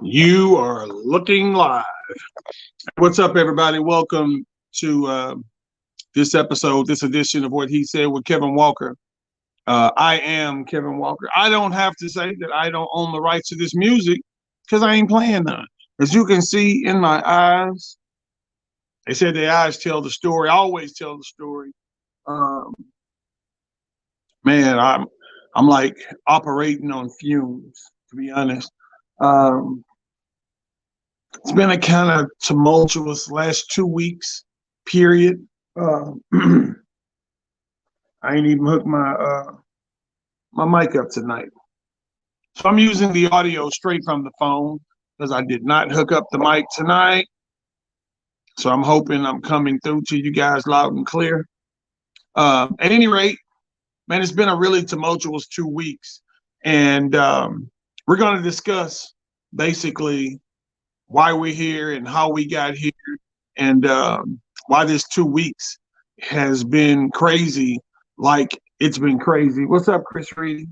You are looking live. What's up, everybody? Welcome to this episode, this edition of What He Said with Kevin Walker. I am Kevin Walker. I don't have to say that I don't own the rights to this music because I ain't playing none. As you can see in my eyes, they said the eyes tell the story. I always tell the story. Um, man, I'm like operating on fumes, to be honest. Um, It's been a kind of tumultuous last 2 weeks period. I ain't even hooked my mic up tonight, so I'm using the audio straight from the phone because I did not hook up the mic tonight. So I'm hoping I'm coming through to you guys loud and clear. At any rate, man, it's been a really tumultuous 2 weeks, and we're going to discuss basically why we're here and how we got here, and why this 2 weeks has been crazy. Like it's been crazy. What's up, Chris Reedy?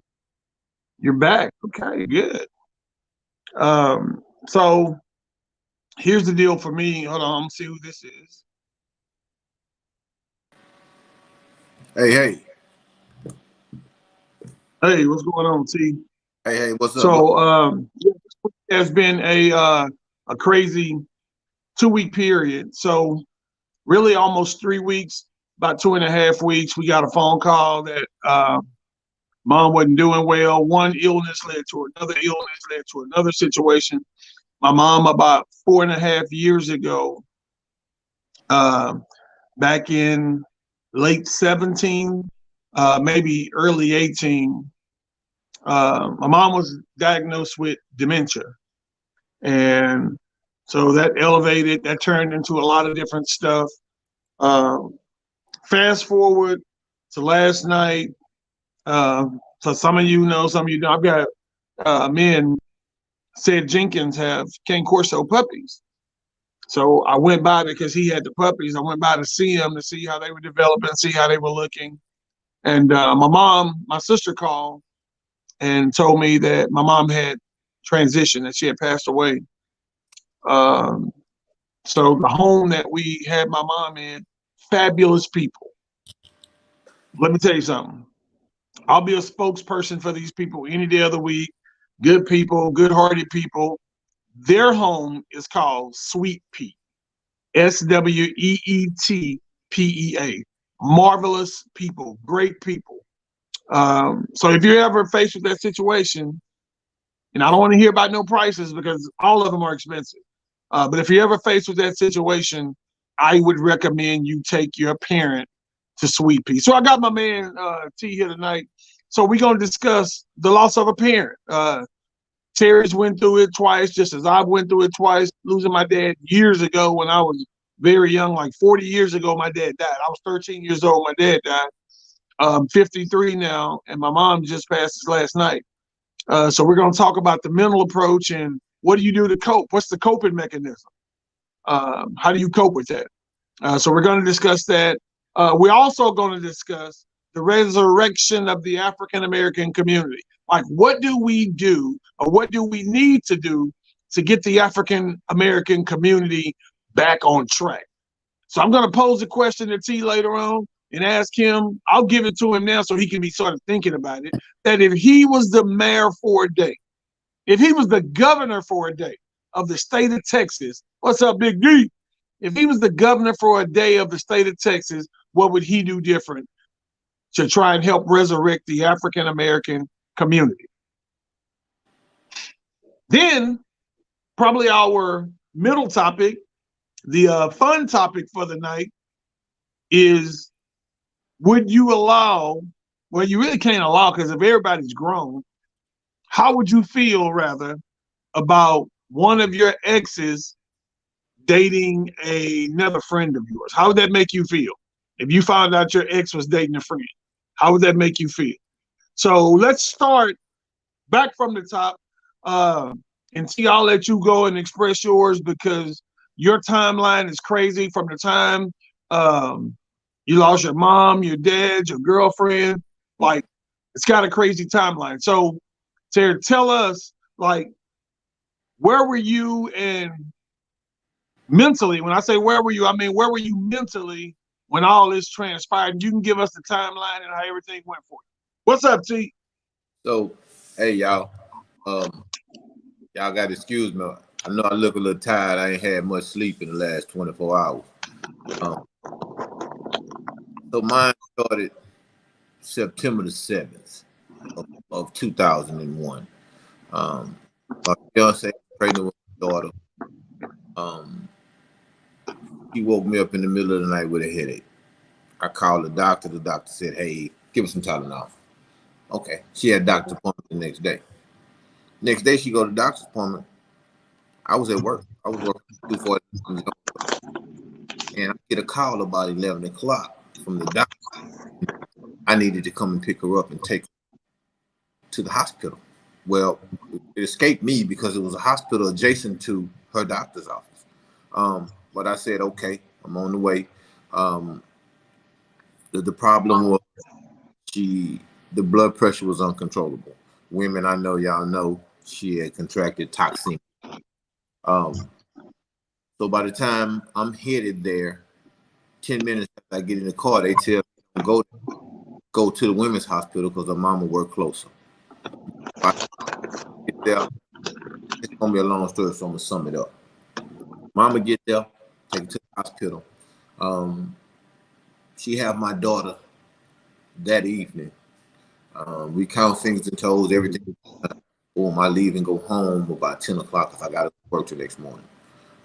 You're back. Okay, good. So here's the deal for me. Hold on, I'm gonna see who this is. Hey, Hey, what's going on, T? what's up? So there's been a crazy 2 week period. So really almost 3 weeks, about 2.5 weeks, we got a phone call that mom wasn't doing well. One illness led to another illness, led to another situation. My mom, about 4.5 years ago, back in late 17, maybe early 18, my mom was diagnosed with dementia. And so that turned into a lot of different stuff. Fast forward to last night. So some of you know, some of you don't. I've got me and Sid Jenkins have Cane Corso puppies. So I went by because he had the puppies. I went by to see them, to see how they were developing, see how they were looking. And my sister called and told me that my mom had transitioned, that she had passed away. So the home that we had my mom in, fabulous people. Let me tell you something. I'll be a spokesperson for these people any day of the week. Good people, good-hearted people. Their home is called Sweet Pea, SWEETPEA. Marvelous people, great people. So if you're ever faced with that situation, and I don't want to hear about no prices because all of them are expensive. But if you're ever faced with that situation, I would recommend you take your parent to Sweet Pea. So I got my man T here tonight. So we're gonna discuss the loss of a parent. Terry's went through it twice, just as I went through it twice, losing my dad years ago when I was very young, like 40 years ago, my dad died. I was 13 years old, my dad died. I'm 53 now, and my mom just passed this last night. So we're going to talk about the mental approach and what do you do to cope? What's the coping mechanism? How do you cope with that? So we're going to discuss that. We're also going to discuss the resurrection of the African American community. Like, what do we do, or what do we need to do to get the African American community back on track? So I'm going to pose a question to T later on and ask him. I'll give it to him now so he can be sort of thinking about it. That if he was the mayor for a day, if he was the governor for a day of the state of Texas, what's up, Big D? If he was the governor for a day of the state of Texas, what would he do different to try and help resurrect the African American community? Then, probably our middle topic, the fun topic for the night, is would you allow, well, you really can't allow because if everybody's grown, how would you feel, rather, about one of your exes dating another friend of yours? How would that make you feel? If you found out your ex was dating a friend, how would that make you feel? So let's start back from the top. And T, I'll let you go and express yours because your timeline is crazy from the time you lost your mom, your dad, your girlfriend. Like, it's got a crazy timeline. So, Terry, tell us, like, where were you and mentally? When I say where were you, I mean where were you mentally when all this transpired? You can give us the timeline and how everything went for you. What's up, T? So, hey y'all, y'all got to excuse me. I know I look a little tired. I ain't had much sleep in the last 24 hours. So mine started September the 7th of 2001. My fiance was pregnant with my daughter. He woke me up in the middle of the night with a headache. I called the doctor. The doctor said, "Hey, give her some Tylenol." Okay. She had a doctor's appointment the next day. Next day, she go to the doctor's appointment. I was at work. I was working 2:40, and I get a call about 11 o'clock from the doctor. I needed to come and pick her up and take her to the hospital. Well, it escaped me because it was a hospital adjacent to her doctor's office. But I said, okay, I'm on the way. The problem was the blood pressure was uncontrollable. Women, I know y'all know, she had contracted toxemia. So by the time I'm headed there, 10 minutes after I get in the car, they tell me go to the women's hospital because her mama worked closer. I get there, it's gonna be a long story, so I'm gonna sum it up. Mama get there, take her to the hospital. She have my daughter that evening. We count fingers and toes, everything. Boom, I leave and go home about 10 o'clock if I got to work the next morning.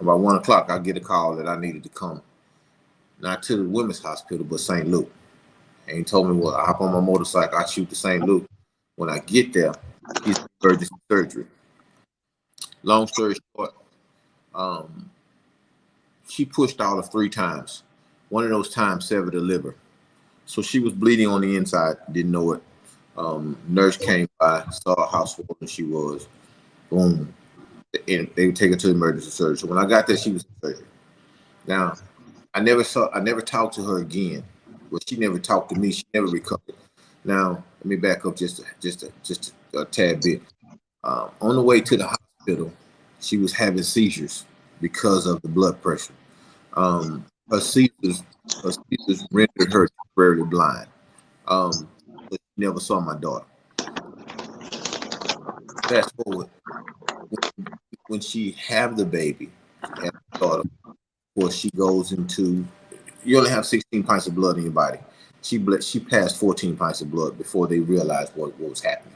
About 1 o'clock, I get a call that I needed to come, not to the women's hospital, but St. Luke. And he told me, well, I hop on my motorcycle, I shoot to St. Luke. When I get there, he's in emergency surgery. Long story short, she pushed all of 3 times. One of those times severed the liver. So she was bleeding on the inside, didn't know it. Nurse came by, saw how swollen she was. Boom. And they would take her to emergency surgery. So when I got there, she was in surgery. Now, I never talked to her again. Well, she never talked to me. She never recovered. Now, let me back up just a tad bit. On the way to the hospital, she was having seizures because of the blood pressure. Her seizures rendered her temporarily blind. But she never saw my daughter. Fast forward, when she have the baby, have the daughter, of course, she goes into, you only have 16 pints of blood in your body. She passed 14 pints of blood before they realized what was happening.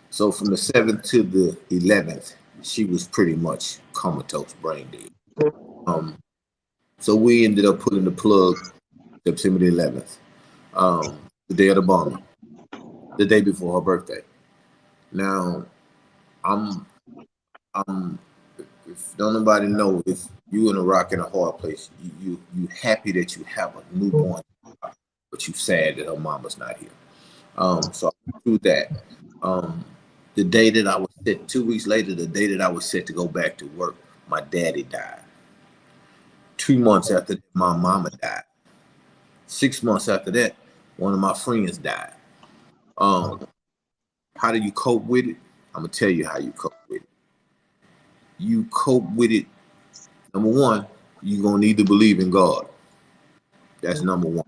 So from the 7th to the 11th, she was pretty much comatose, brain dead. So we ended up putting the plug September the 11th, the day of the bombing, the day before her birthday. Now, if don't nobody know, if you in a rock and a hard place, you happy that you have a newborn, but you sad that her mama's not here. So through that, the day that I was set, 2 weeks later, the day that I was set to go back to work, my daddy died. 2 months after that, my mama died. 6 months after that, one of my friends died. How do you cope with it? I'm gonna tell you how you cope with it. You cope with it. Number one, you're gonna need to believe in God. That's number one.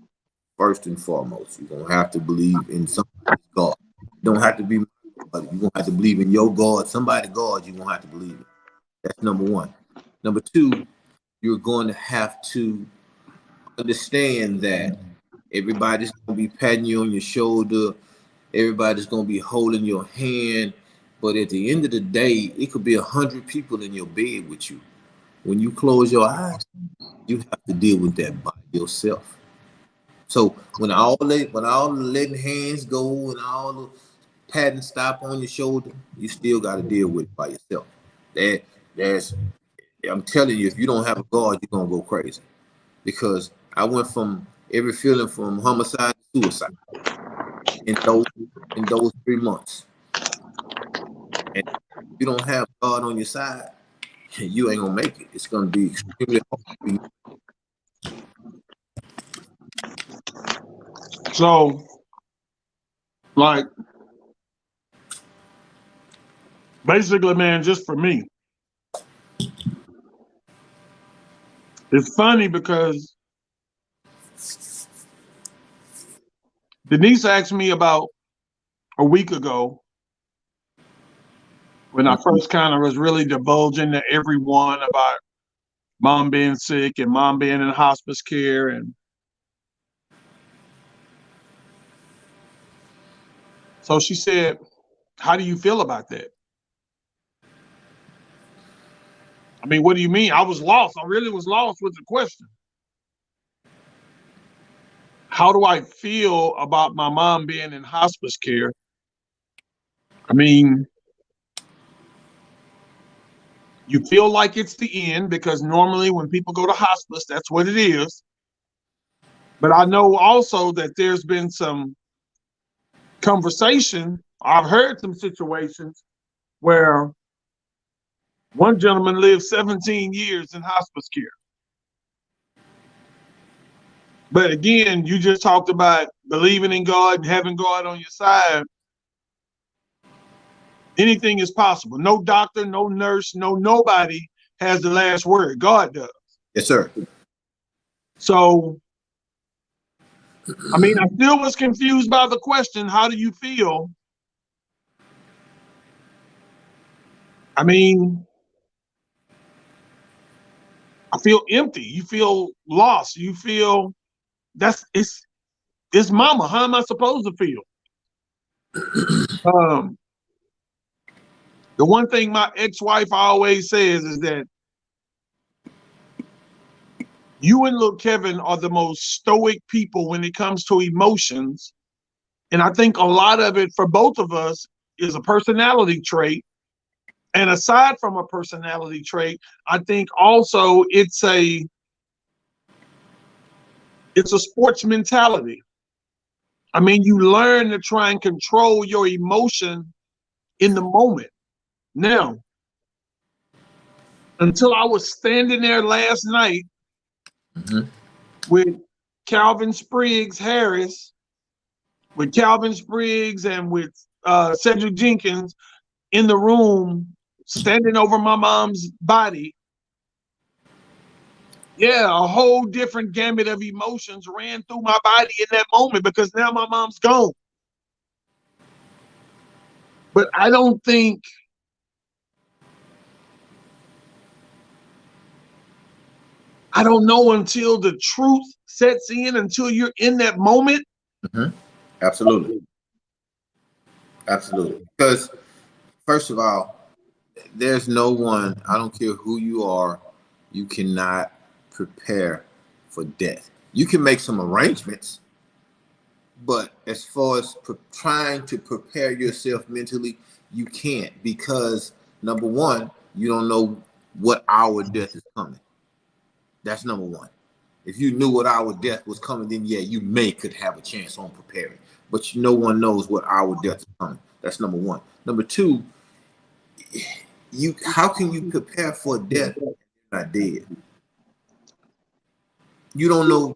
First and foremost, you're gonna have to believe in somebody's God. You don't have to be, you're gonna have to believe in your God, somebody's God. You're gonna have to believe in. That's number one. Number two, you're going to have to understand that everybody's gonna be patting you on your shoulder. Everybody's gonna be holding your hand. But at the end of the day, it could be 100 people in your bed with you. When you close your eyes, you have to deal with that by yourself. So when all the letting hands go and all the patting stop on your shoulder, you still got to deal with it by yourself. I'm telling you, if you don't have a God, you're gonna go crazy. Because I went from every feeling from homicide to suicide in those 3 months. And if you don't have God on your side, you ain't gonna make it. It's gonna be extremely hard for you. So, like, basically, man, just for me, It's funny because Denise asked me about a week ago when I first kind of was really divulging to everyone about mom being sick and mom being in hospice care. And so she said, how do you feel about that? I mean, what do you mean? I was lost. I really was lost with the question. How do I feel about my mom being in hospice care? I mean, you feel like it's the end because normally when people go to hospice, that's what it is. But I know also that there's been some conversation. I've heard some situations where one gentleman lived 17 years in hospice care. But again, you just talked about believing in God and having God on your side. Anything is possible. No doctor, no nurse, nobody has the last word. God does. Yes, sir. So, I mean, I still was confused by the question, how do you feel? I mean, I feel empty. You feel lost. You feel it's mama. How am I supposed to feel? The one thing my ex-wife always says is that you and Lil Kevin are the most stoic people when it comes to emotions. And I think a lot of it for both of us is a personality trait. And aside from a personality trait, I think also it's a sports mentality. I mean, you learn to try and control your emotion in the moment. Now, until I was standing there last night with Calvin Spriggs Harris, with Calvin Spriggs and with Cedric Jenkins in the room, standing over my mom's body. Yeah, a whole different gamut of emotions ran through my body in that moment because now my mom's gone. But I don't know until the truth sets in, until you're in that moment. Absolutely. Absolutely. Because first of all, there's no one, I don't care who you are, you cannot prepare for death. You can make some arrangements, but as far as trying to prepare yourself mentally, you can't, because number one, you don't know what hour death is coming. That's number one. If you knew what hour death was coming, then yeah, you could have a chance on preparing. But no one knows what hour death is coming. That's number one. Number two, how can you prepare for death if you're not dead? You don't know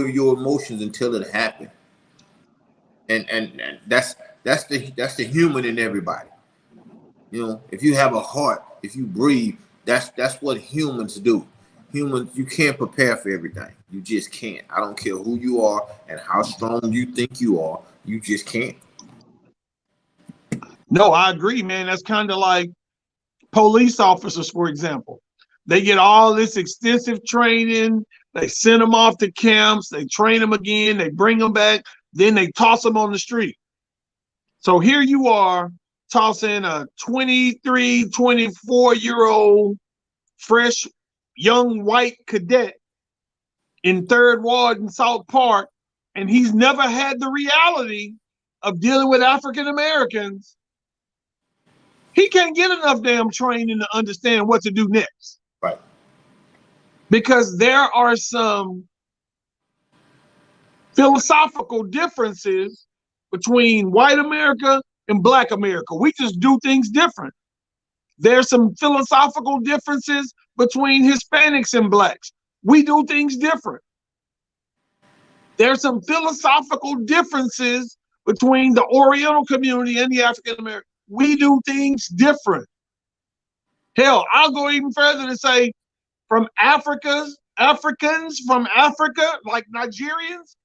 your emotions until it happened. And that's the human in everybody. You know, if you have a heart, if you breathe, that's what humans do. Humans, you can't prepare for everything. You just can't. I don't care who you are and how strong you think you are. You just can't. No, I agree, man. That's kind of like police officers, for example. They get all this extensive training. They send them off to camps. They train them again. They bring them back. Then they toss them on the street. So here you are tossing a 23, 24-year-old fresh young white cadet in Third Ward in South Park, and he's never had the reality of dealing with African Americans. He can't get enough damn training to understand what to do next. Right. Because there are some philosophical differences between white America and black America. We just do things different. There's some philosophical differences between Hispanics and blacks. We do things different. There's some philosophical differences between the Oriental community and the African American. We do things different. Hell, I'll go even further to say from Africa's Africans from Africa, like Nigerians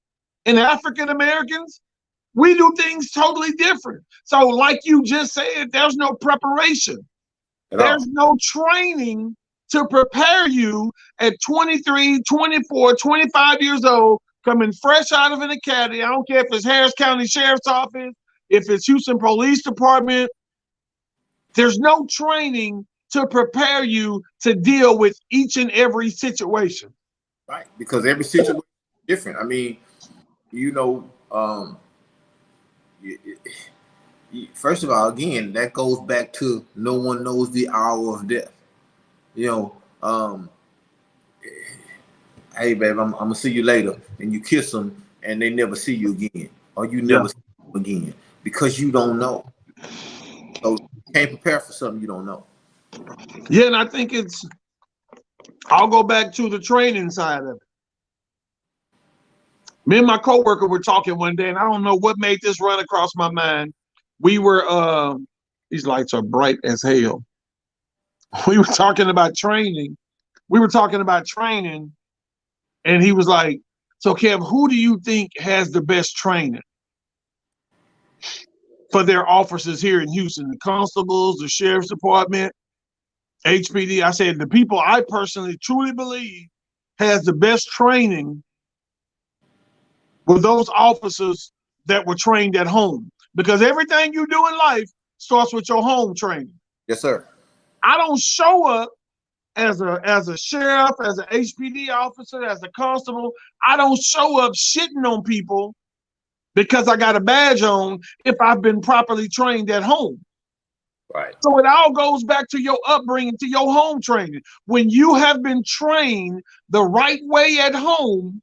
and African Americans, we do things totally different. So like you just said, there's no preparation. There's no training to prepare you at 23, 24, 25 years old, coming fresh out of an academy. I don't care if it's Harris County Sheriff's Office, if it's Houston Police Department. There's no training to prepare you to deal with each and every situation. Right, because every situation is different. I mean, you know, first of all, again, that goes back to no one knows the hour of death. You know, hey, babe, I'm gonna see you later, and you kiss them, and they never see you again, or you never see them again, because you don't know. So you can't prepare for something you don't know. Yeah, and I think I'll go back to the training side of it. Me and my coworker were talking one day, and I don't know what made this run across my mind. We were, these lights are bright as hell. We were talking about training. And he was like, so Kev, who do you think has the best training for their officers here in Houston? The constables, the sheriff's department, HPD? I said, the people I personally truly believe has the best training were those officers that were trained at home. Because everything you do in life starts with your home training. Yes, sir. I don't show up as a sheriff, as an HPD officer, as a constable. I don't show up shitting on people because I got a badge on if I've been properly trained at home. Right. So it all goes back to your upbringing, to your home training. When you have been trained the right way at home,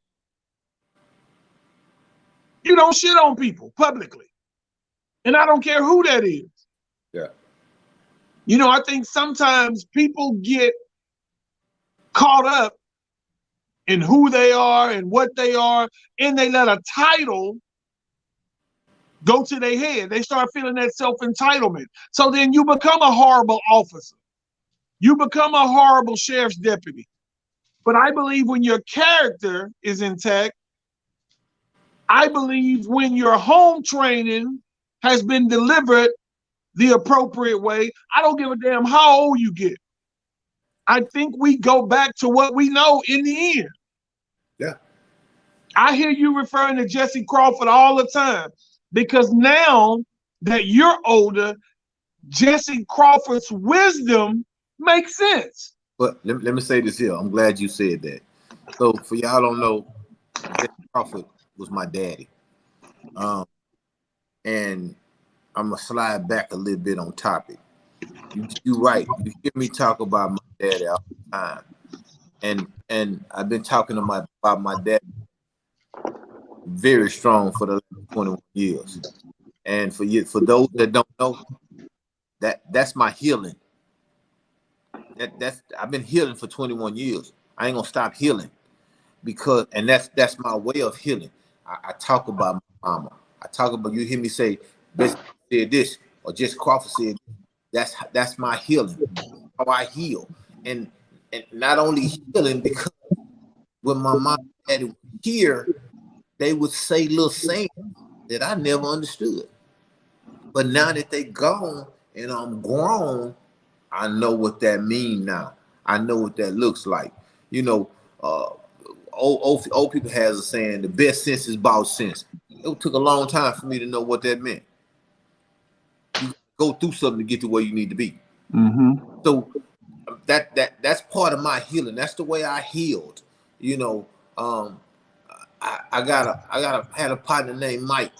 you don't shit on people publicly. And I don't care who that is. Yeah. You know, I think sometimes people get caught up in who they are and what they are, and they let a title go to their head. They start feeling that self-entitlement. So then you become a horrible officer. You become a horrible sheriff's deputy. But I believe when your character is intact, I believe when your home training has been delivered the appropriate way, I don't give a damn how old you get. I think we go back to what we know in the end. Yeah. I hear you referring to Jesse Crawford all the time because now that you're older, Jesse Crawford's wisdom makes sense. But let me say this here. I'm glad you said that. So for y'all don't know, Jesse Crawford was my daddy. And I'm gonna slide back a little bit on topic. You're right. You hear me talk about my daddy all the time, and I've been talking about my dad very strong for the 21 years. And for those that don't know, that's my healing. That's I've been healing for 21 years. I ain't gonna stop healing because, and that's my way of healing. I talk about my mama. I talk about, you hear me say, Best said this, or Jesse Crawford said, that's my healing. How I heal, and not only healing, because when my mom and daddy were here, they would say little sayings that I never understood. But now that they gone and I'm grown, I know what that means now. I know what that looks like. You know, old people has a saying, the best sense is about sense. It took a long time for me to know what that meant. You go through something to get to where you need to be. Mm-hmm. So that's part of my healing. That's the way I healed. You know, I had a partner named Mike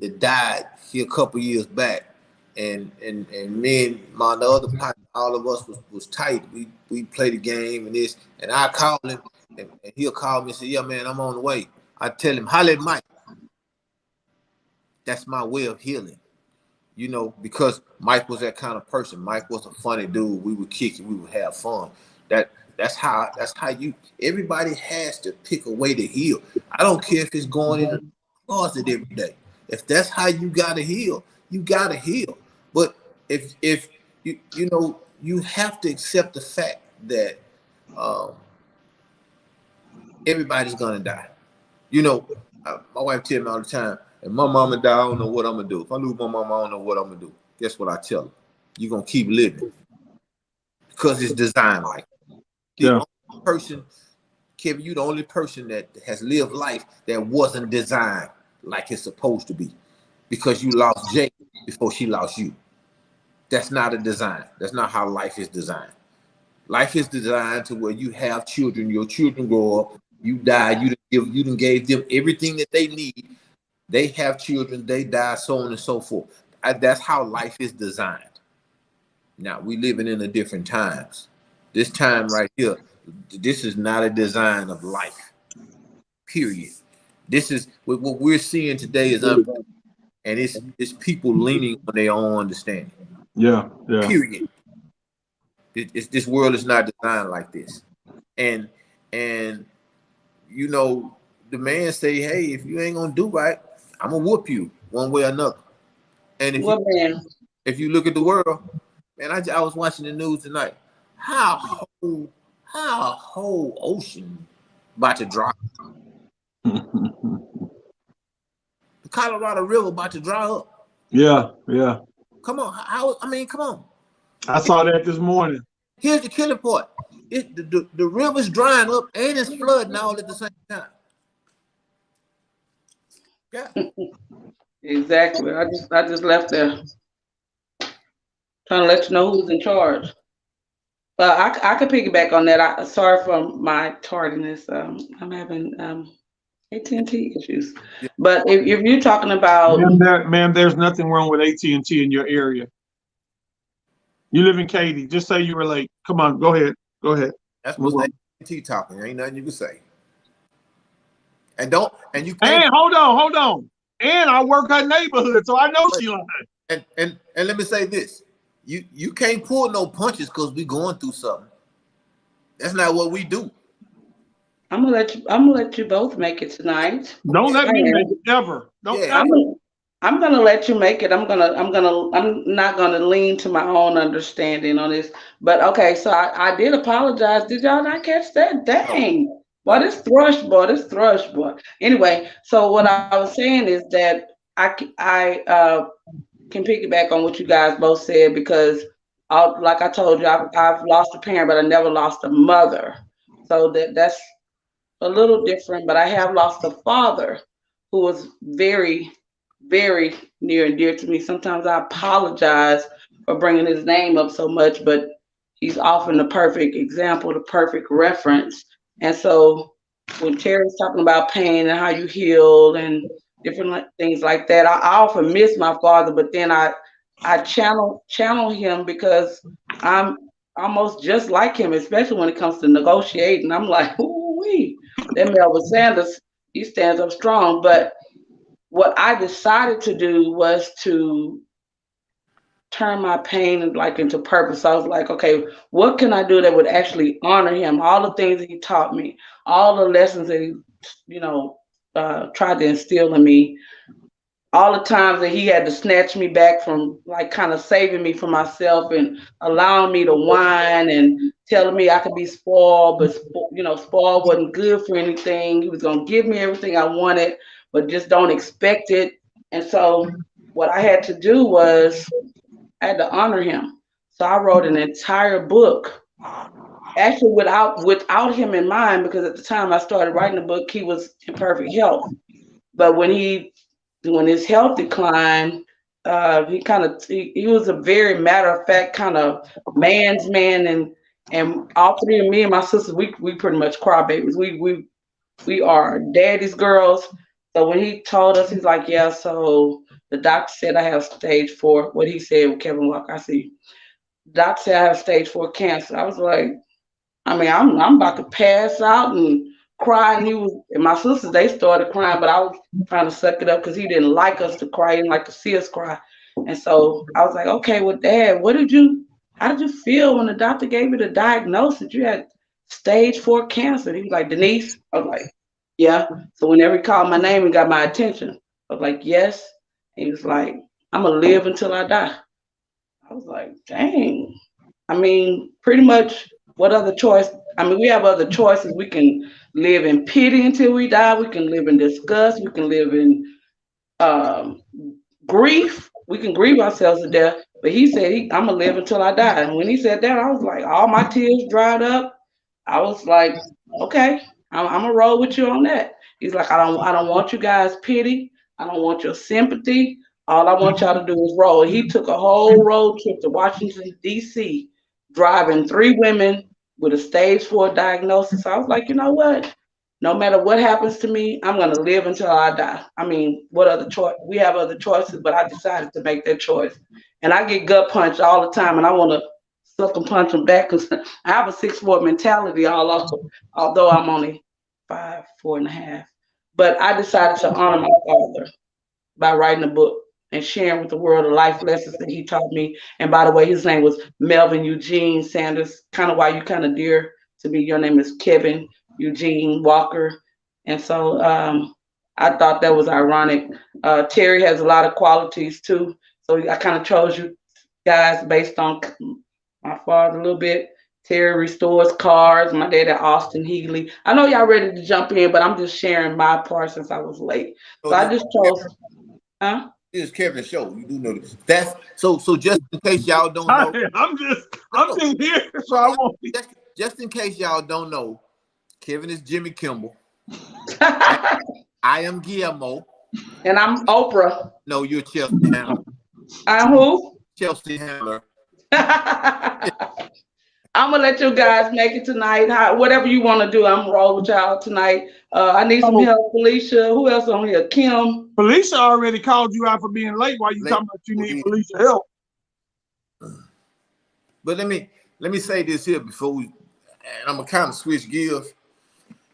that died here a couple years back, and me and my other partner, all of us was tight. We played the game and this, and I called him, and he'll call me and say, "Yeah, man, I'm on the way." I tell him, "Holla at Mike." That's my way of healing. You know, because Mike was that kind of person. Mike was a funny dude. We would kick it, we would have fun. That's how you, everybody has to pick a way to heal. I don't care if it's going in the closet every day. If that's how you gotta heal, you gotta heal. But if you know, you have to accept the fact that Everybody's gonna die. You know, my wife tell me all the time, if my mama die, I don't know what I'm gonna do. If I lose my mama, I don't know what I'm gonna do. Guess what I tell her? You're gonna keep living because it's designed like that. The Yeah. only person, Kevin, you the only person that has lived life that wasn't designed like it's supposed to be, because you lost Jay before she lost you. That's not a design. That's not how life is designed. Life is designed to where you have children, your children grow up, you die, you done gave them everything that they need. They have children, they die, so on and so forth. That's how life is designed. Now we living in a different times. This time right here, this is not a design of life. Period. This is what we're seeing today is unbelievable, and it's people leaning on their own understanding. Yeah. Yeah. Period. This world is not designed like this, and you know the man say, hey, if you ain't gonna do right, I'm gonna whoop you one way or another. And if you look at the world, man, I was watching the news tonight. How a whole ocean about to dry? The Colorado River about to dry up. Yeah. Yeah. Come on, come on. I saw that this morning. Here's the killing part. The river's drying up and it's flooding all at the same time. Yeah. Exactly. I just left there trying to let you know who's in charge. But I could piggyback on that. Sorry for my tardiness. I'm having AT&T issues. Yeah. But if you're talking about, Ma'am, there's nothing wrong with AT&T in your area. You live in Katy. Just say you were late. Come on, go ahead. Go ahead. That's what's AT&T talking. There ain't nothing you can say. And you can't. And hold on. And I work her neighborhood, so I know she lying. And let me say this: you can't pull no punches because we going through something. That's not what we do. I'm gonna let you both make it tonight. Don't let me make it ever. Don't ever. I'm gonna let you make it. I'm not gonna lean to my own understanding on this. But okay, so I did apologize. Did y'all not catch that? Dang. Boy, this thrush boy. Anyway, so what I was saying is that I can piggyback on what you guys both said, because like I told you, I've lost a parent, but I never lost a mother. So that's a little different, but I have lost a father who was very, very near and dear to me. Sometimes I apologize for bringing his name up so much, but he's often the perfect example, the perfect reference. And so when Terry's talking about pain and how you heal and different things like that, I often miss my father, but then I channel him, because I'm almost just like him, especially when it comes to negotiating. I'm like, ooh-wee, that Melvin Sanders, he stands up strong. But what I decided to do was to turn my pain into purpose. So I was like, okay, what can I do that would actually honor him? All the things that he taught me, all the lessons that he, tried to instill in me, all the times that he had to snatch me back from, kind of saving me from myself and allowing me to whine and telling me I could be spoiled, but spoiled wasn't good for anything. He was going to give me everything I wanted, but just don't expect it. And so what I had to do was I had to honor him. So I wrote an entire book, actually without him in mind, because at the time I started writing the book, he was in perfect health. But when his health declined, he was a very matter of fact kind of man's man, and all three of me and my sisters, we pretty much crybabies. We are daddy's girls. So when he told us, he's like, yeah, so the doctor said I have stage 4. What he said with Kevin Walker, I see. Doctor said I have stage 4 cancer. I was like, I'm about to pass out and cry. And my sisters, they started crying, but I was trying to suck it up because he didn't like us to cry. He didn't like to see us cry. And so I was like, okay, well, Dad, how did you feel when the doctor gave you the diagnosis? You had stage 4 cancer. He was like, Denise? I was like, yeah. So whenever he called my name and got my attention, I was like, yes. And he was like, I'm going to live until I die. I was like, dang. Pretty much what other choice I mean, we have other choices. We can live in pity until we die. We can live in disgust. We can live in um, grief. We can grieve ourselves to death. But he said, I'm gonna live until I die. And when he said that, I was like, all my tears dried up. I was like, okay, I'm gonna roll with you on that. He's like, I don't want you guys pity. I don't want your sympathy. All I want y'all to do is roll. He took a whole road trip to Washington D.C., driving 3 women with a stage 4 diagnosis. I was like, you know what? No matter what happens to me, I'm gonna live until I die. I mean, what other choice? We have other choices, but I decided to make that choice. And I get gut punched all the time, and I want to suck and punch them back because I have a 6'4" mentality. Although I'm only 5'4.5", but I decided to honor my father by writing a book and sharing with the world the life lessons that he taught me. And by the way, his name was Melvin Eugene Sanders. Kind of why you kind of dear to me. Your name is Kevin Eugene Walker. And so I thought that was ironic. Terry has a lot of qualities too. So I kind of chose you guys based on my father a little bit. Terry restores cars. My dad at Austin Healy. I know y'all ready to jump in, but I'm just sharing my part since I was late. So I just chose. Huh? This is Kevin's show. You do know this. That's so. So just in case y'all don't know, I'm just here, so I won't. Just in case y'all don't know, Kevin is Jimmy Kimmel. I am Guillermo. And I'm Oprah. No, you're Chelsea Handler. I'm who? Chelsea Handler. I'm gonna let you guys make it tonight. Whatever you want to do, I'm gonna roll with y'all tonight. I need some help, Felicia. Who else on here? Kim. Felicia already called you out for being late. Why you talking about you need Felicia help? But let me say this here before we, and I'm gonna kind of switch gears,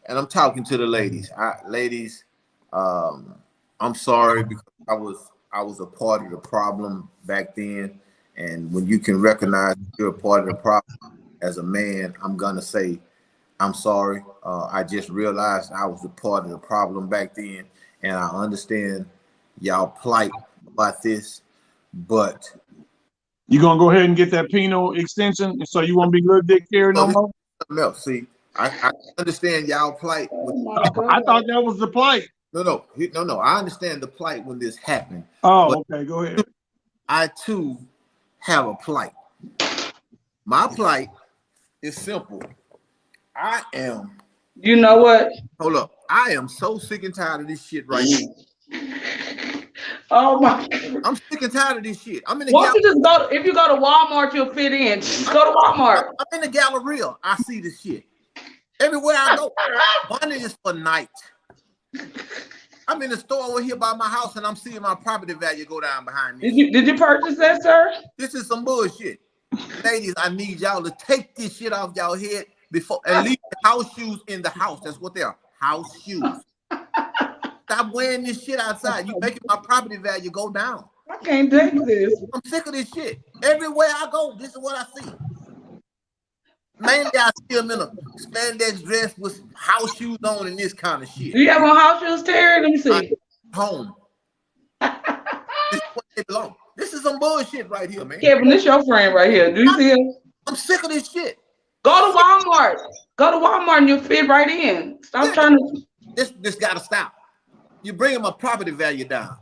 and I'm talking to the ladies. Ladies, I'm sorry because I was a part of the problem back then, and when you can recognize you're a part of the problem as a man, I'm gonna say I'm sorry. I just realized I was a part of the problem back then, and I understand y'all plight about this, but you gonna go ahead and get that penal extension so you won't be little dick Terry no more? No, see, I understand y'all plight. I thought that was the plight. No. I understand the plight when this happened. Oh, okay, go ahead. I too have a plight. My plight is simple. I am. You know what? Hold up. I am so sick and tired of this shit right now. Oh my! I'm sick and tired of this shit. I'm in the. Why don't you just go? If you go to Walmart, you'll fit in. Just go to Walmart. I'm in the Galleria. I see this shit everywhere I go. Money is for night. I'm in the store over here by my house, and I'm seeing my property value go down behind me. Did you purchase that, sir? This is some bullshit. Ladies, I need y'all to take this shit off y'all head before and leave the house shoes in the house. That's what they are. House shoes. Stop wearing this shit outside. You making my property value go down. I can't take this. I'm sick of this shit. Everywhere I go, this is what I see. Mainly I see them in a spandex dress with house shoes on and this kind of shit. Do you have on house shoes, Terry? Let me see. Home. This is what they belong. This is some bullshit right here, man. Kevin, this your friend right here. Do you see him? I'm sick of this shit. Go to Walmart. Go to Walmart and you'll fit right in. Stop trying to. This gotta stop. You're bringing my property value down.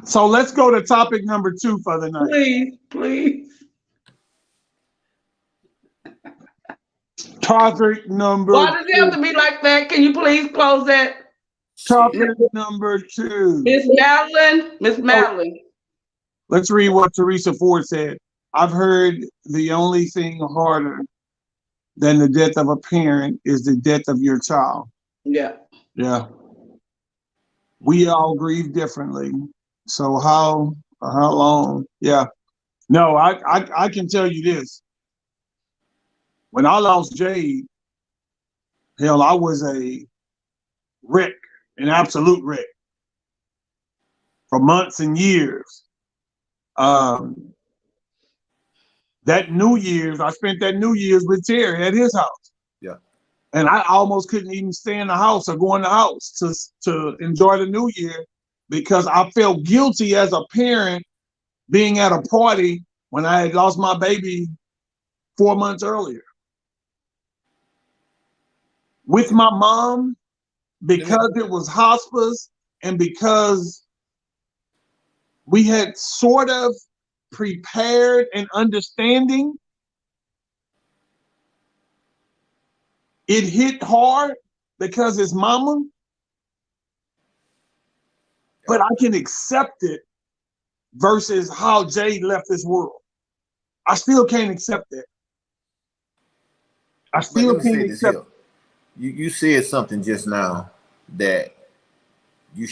So let's go to topic number 2 for the night. Please. Topic number. Why does it have to be like that? Can you please close that? Topic number 2. Miss Madeline. Let's read what Teresa Ford said. I've heard the only thing harder than the death of a parent is the death of your child. Yeah. Yeah. We all grieve differently. So how long? Yeah. No, I can tell you this. When I lost Jade, hell, I was a wreck, an absolute wreck for months and years. That New Year's, I spent that New Year's with Terry at his house. Yeah. And I almost couldn't even stay in the house or go in the house to enjoy the New Year because I felt guilty as a parent being at a party when I had lost my baby 4 months earlier. with my mom because it was hospice and because we had sort of prepared and understanding. It hit hard because it's mama, but I can accept it versus how Jade left this world. I still can't accept that. I still can't accept it. You said something just now that you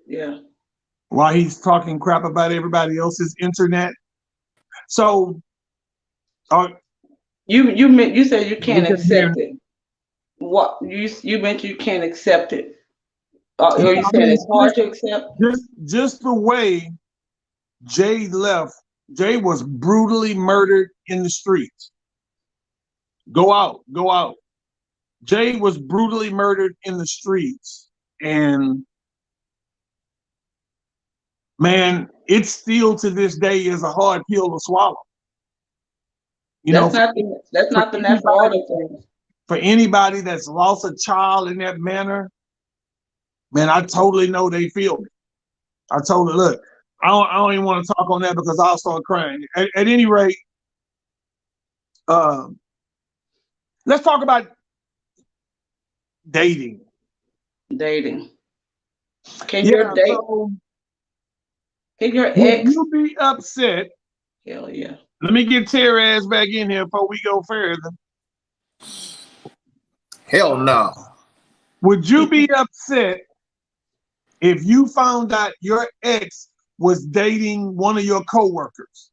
yeah. While he's talking crap about everybody else's internet. So you said you can't accept it. What you meant you can't accept it. Or you said it's hard to accept? Just the way Jade left. Jade was brutally murdered in the streets. Go out. Jade was brutally murdered in the streets. And man, it still to this day is a hard pill to swallow. That's not the natural order thing. For anybody that's lost a child in that manner, man, I totally know they feel me. I totally look. I don't even want to talk on that because I'll start crying. At any rate, let's talk about dating. Can your date? Can your ex? Would you be upset? Hell yeah. Let me get Terry ass back in here before we go further. Hell no. Would you be upset if you found out your ex was dating one of your coworkers,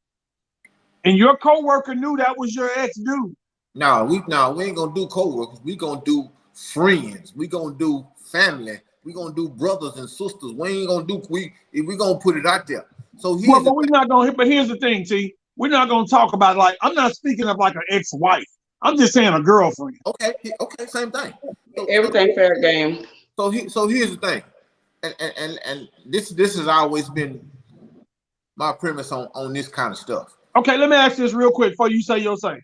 and your coworker knew that was your ex dude? No, we ain't gonna do coworkers. We gonna do friends. We gonna do family. We gonna do brothers and sisters. We ain't gonna do we gonna put it out there. So we're not gonna. But here's the thing, T. We're not gonna talk about like I'm not speaking of like an ex-wife. I'm just saying a girlfriend. Okay, same thing. Everything fair game. So here's the thing, and this has always been my premise on this kind of stuff. Okay, let me ask this real quick before you say your say.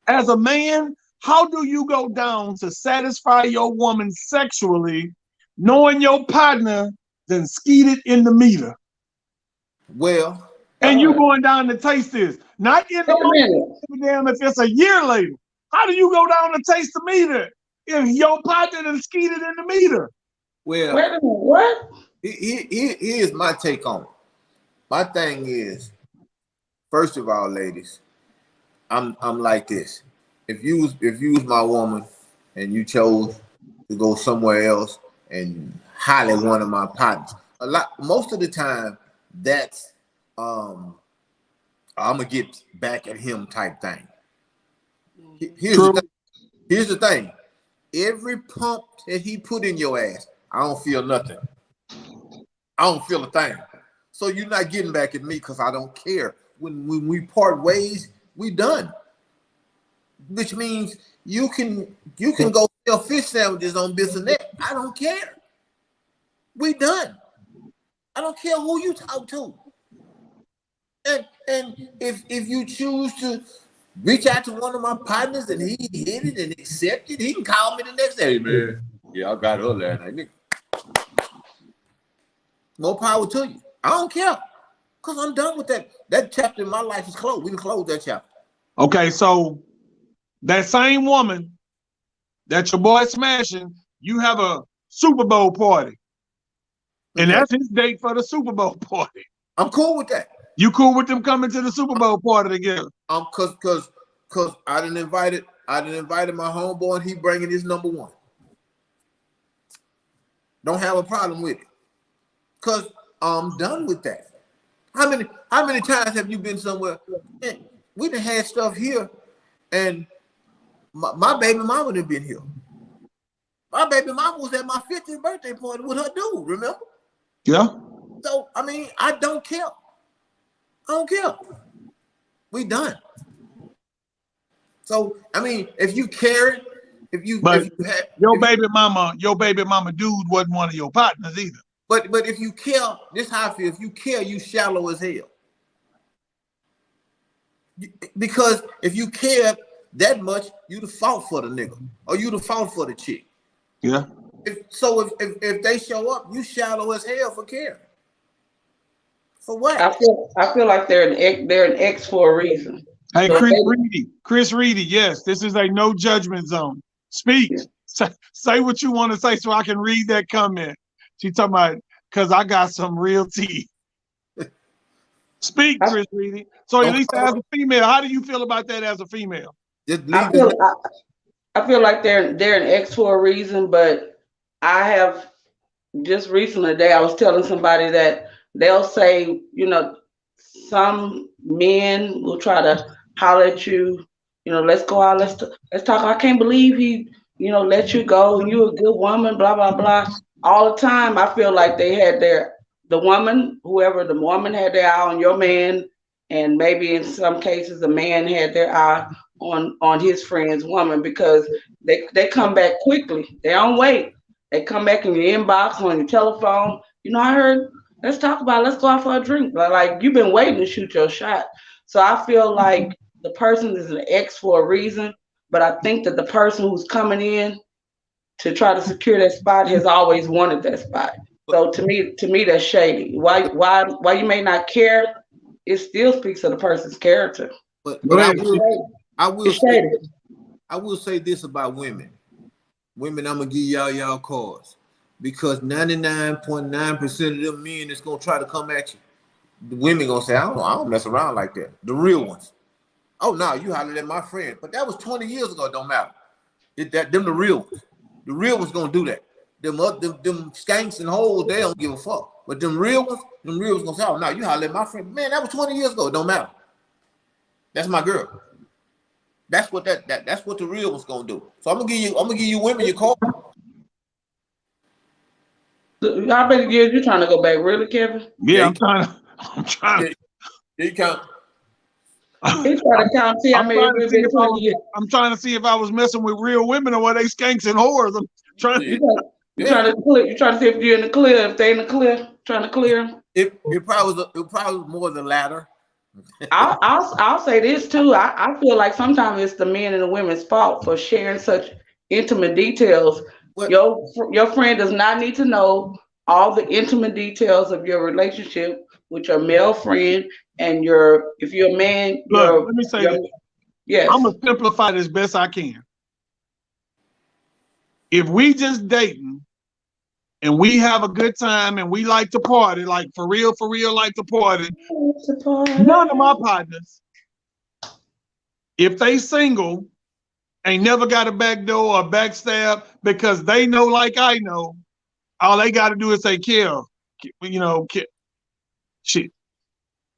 As a man, how do you go down to satisfy your woman sexually, knowing your partner then skeeted in the meter? Well, and you going down to taste this, not in the moment. Damn, if it's a year later, how do you go down to taste the meter if your partner then skeeted in the meter? Well, wait a minute, what? Here's my take on it. My thing is, first of all, ladies, I'm like this. If you was my woman and you chose to go somewhere else and highlight one of my partners, most of the time that's I'm gonna get back at him type thing. Here's the thing. Every pump that he put in your ass, I don't feel nothing. I don't feel a thing. So you're not getting back at me because I don't care. When we part ways, we done. Which means you can go sell fish sandwiches on this and that. I don't care. We done. I don't care who you talk to. And if you choose to reach out to one of my partners and he hit it and accepted, he can call me the next day, man. Yeah, I got her last night. More power to you. I don't care. Because I'm done with that. That chapter in my life is closed. We can close that chapter. Okay, so that same woman that your boy smashing, you have a Super Bowl party. And that's his date for the Super Bowl party. I'm cool with that. You cool with them coming to the Super Bowl party together? Cause I done invited my homeboy and he bringing his number one. Don't have a problem with it. Cause I'm done with that. How many times have you been somewhere? Man, we done had stuff here, and my baby mama done been here. My baby mama was at my 50th birthday party with her dude. Remember? Yeah. So I mean, I don't care. I don't care. We done. So I mean, if you care, if you baby mama dude wasn't one of your partners either. But if you care, this is how I feel. If you care, you shallow as hell. Because if you care that much, you the fault for the nigga, or you the fault for the chick. Yeah. If they show up, you shallow as hell for caring. For what? I feel like they're an ex for a reason. Hey, So Chris Reedy, yes, this is a no judgment zone. Speak. Say what you want to say so I can read that comment. She talking about, because I got some real tea. Speak, Chris Reedy. So at least as a female, how do you feel about that as a female? I feel like they're an ex for a reason, but I have just recently today I was telling somebody that they'll say, you know, some men will try to holler at you, you know, let's go out, let's talk. I can't believe he, you know, let you go. You a good woman, blah blah blah. All the time, I feel like they had the woman had their eye on your man, and maybe in some cases the man had their eye on his friend's woman, because they come back quickly. They don't wait. They come back in your inbox, on your telephone. You know, I heard, let's talk about it. Let's go out for a drink. Like, you've been waiting to shoot your shot. So I feel like the person is an ex for a reason, but I think that the person who's coming in to try to secure that spot has always wanted that spot. So to me, that's shady. Why you may not care, it still speaks of the person's character. But I will say this about women. Women, I'm gonna give y'all cause, because 99.9% of them men that's gonna try to come at you, the women gonna say, I don't mess around like that. The real ones. Oh no, you hollered at my friend, but that was 20 years ago. It don't matter. Them the real ones. The real ones gonna do that. Them skanks and hoes, they don't give a fuck. But them real ones gonna say, oh no, you hollered at my friend. Man, that was 20 years ago. It don't matter. That's my girl. That's what that's what the real one's gonna do. So I'm gonna give you women your call. I bet you're trying to go back, really, Kevin? Yeah, I'm trying. You count. He's trying to count. See, I'm trying to see if I was messing with real women or were they skanks and whores. I'm trying. You're trying to see if you're in the clear. If they in the clear, trying to clear them. It probably was more the latter. I'll say this too. I feel like sometimes it's the men and the women's fault for sharing such intimate details. What? Your friend does not need to know all the intimate details of your relationship with your male friend, and if you're a man. Look, let me say this. Yes. I'm gonna simplify this best I can. If we just dating and we have a good time and we like to party, like for real like to party, none of my partners, if they single, ain't never got a back door or backstab, because they know, like I know, all they got to do is say kill, shit.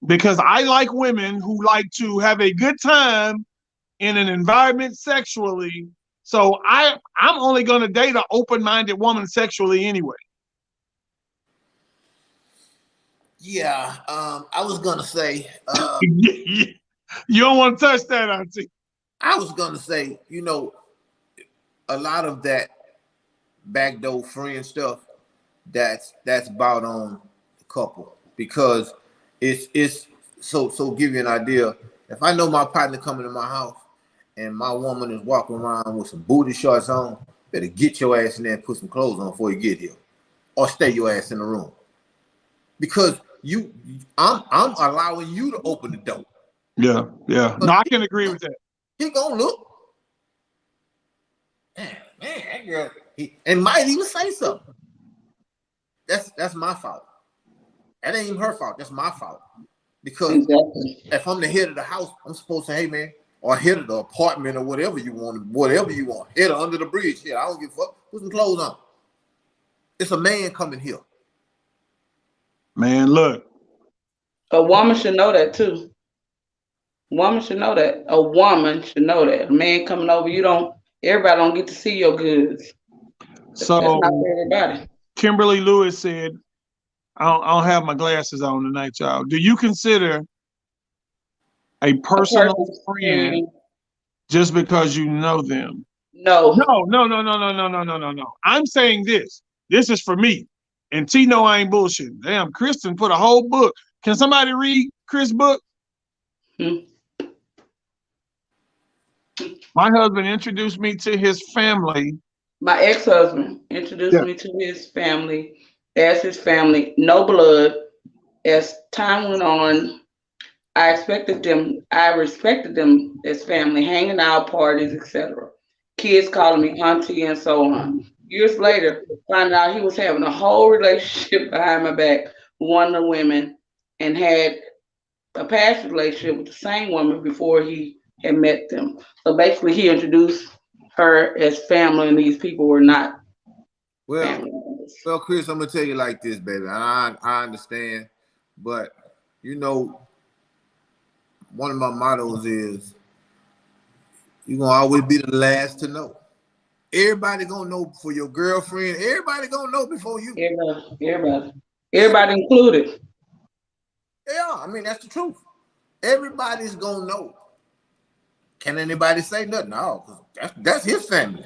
Because I like women who like to have a good time in an environment sexually. So I'm only gonna date an open-minded woman sexually anyway. Yeah, I was gonna say. You don't want to touch that, Auntie. I was gonna say, a lot of that backdoor friend stuff, that's about on the couple, because it's so give you an idea. If I know my partner coming to my house and my woman is walking around with some booty shorts on, better get your ass in there and put some clothes on before you get here, or stay your ass in the room, because I'm allowing you to open the door. Yeah. No, I can agree with that. He gonna look, man, that girl, and might even say something. That's my fault. That ain't even her fault. That's my fault. Because if I'm the head of the house, I'm supposed to say, hey man, or head of the apartment or whatever you want. Head of under the bridge. Yeah, I don't give a fuck. Put some clothes on. It's a man coming here. Man, look. A woman should know that too. A woman should know that. A man coming over, everybody don't get to see your goods. So that's not for everybody. Kimberly Lewis said, I don't have my glasses on tonight, y'all. Do you consider a personal friend just because you know them? No. No. I'm saying this. This is for me. And T know I ain't bullshitting. Damn, Kristen put a whole book. Can somebody read Chris' book? My husband introduced me to his family. My ex-husband introduced me to his family as his family, no blood. As time went on, I respected them as family, hanging out, parties, etc. Kids calling me auntie and so on. Years later, found out he was having a whole relationship behind my back with one of the women and had a past relationship with the same woman before he had met them. So basically, he introduced her as family, and these people were not family members. Well, Chris, I'm gonna tell you like this, baby. I understand, but you know, one of my mottos is you're gonna always be the last to know. Everybody gonna know for your girlfriend. Everybody gonna know before you. Everybody included. Yeah, I mean that's the truth. Everybody's gonna know. Can anybody say nothing? No, that's his family.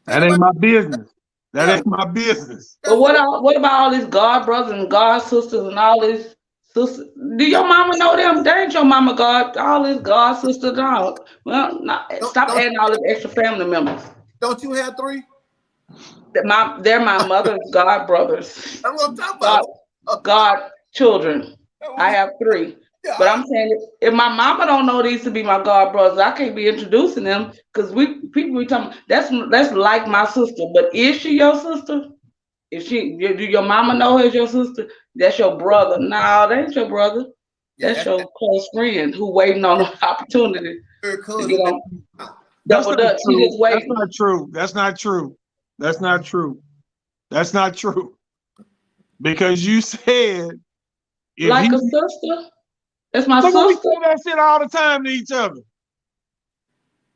That ain't my business. That ain't my business. But what about all these God brothers and God sisters and all these sisters? Do your mama know them? They ain't your mama God. All these God sisters, dog. Well, stop adding all these extra family members. Don't you have 3? They're my mother's God brothers. That's what I'm talking about. God children. I have 3. Yeah, but I'm saying if my mama don't know these to be my God brothers, I can't be introducing them because people be talking that's like my sister. But is she your sister? Do your mama know her as your sister? That's your brother. No, that ain't your brother. That's your close friend who waiting on an opportunity to get on. That's not Dutch. true. Just waiting. That's not true. That's not true. That's not true. That's not true. Because you said like a sister. That's my sister. We say that shit all the time to each other.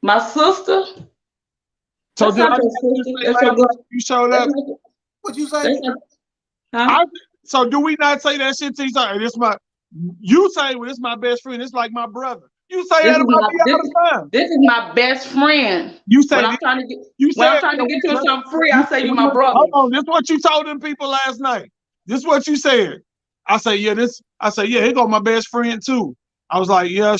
My sister. So did you showed up? What you say? So do we not say that shit to each other? You say, well, it's my best friend. It's like my brother. You say that about me all the time. This is my best friend. You say when I'm trying to get you something free, I say you my brother. Hold on, this is what you told them people last night. This is what you said. I say, yeah, here go my best friend too. I was like, yeah,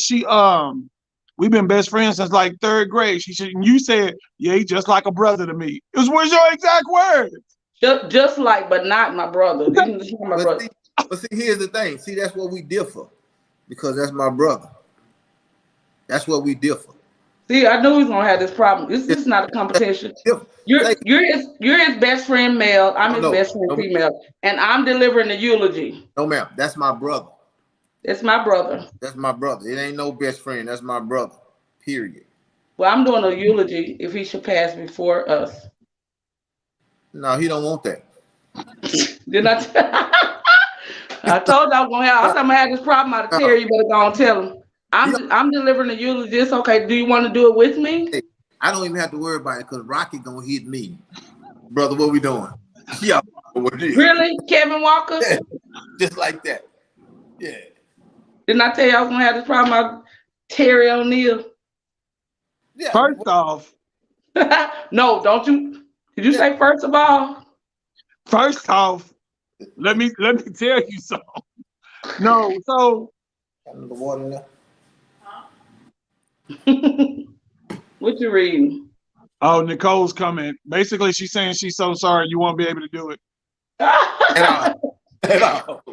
we've been best friends since like 3rd grade. And you said, yeah, he's just like a brother to me. It was your exact words. Just like, but not my brother. But see, here's the thing. See, that's where we differ. Because that's my brother. That's where we differ. See, I knew he was gonna have this problem. This is not a competition. You're his best friend male. I'm his best friend female, and I'm delivering the eulogy. No, ma'am. That's my brother. It's my brother. That's my brother. It ain't no best friend. That's my brother. Period. Well, I'm doing a eulogy if he should pass before us. No, he don't want that. Did I? I told you I'm gonna have this problem out of Terry. You better go and tell him. I'm delivering the eulogy. It's okay. Do you want to do it with me? Hey, I don't even have to worry about it because Rocky gonna hit me, brother. What we doing? Yeah. Really, Kevin Walker? Yeah. Just like that. Yeah. Didn't I tell you I was gonna have this problem out Terry O'Neill? Yeah. First off, no, don't you? Did you say first of all? First off, let me tell you something. No, so. The water there. What you reading? Oh, Nicole's coming. Basically, she's saying she's so sorry you won't be able to do it. At all.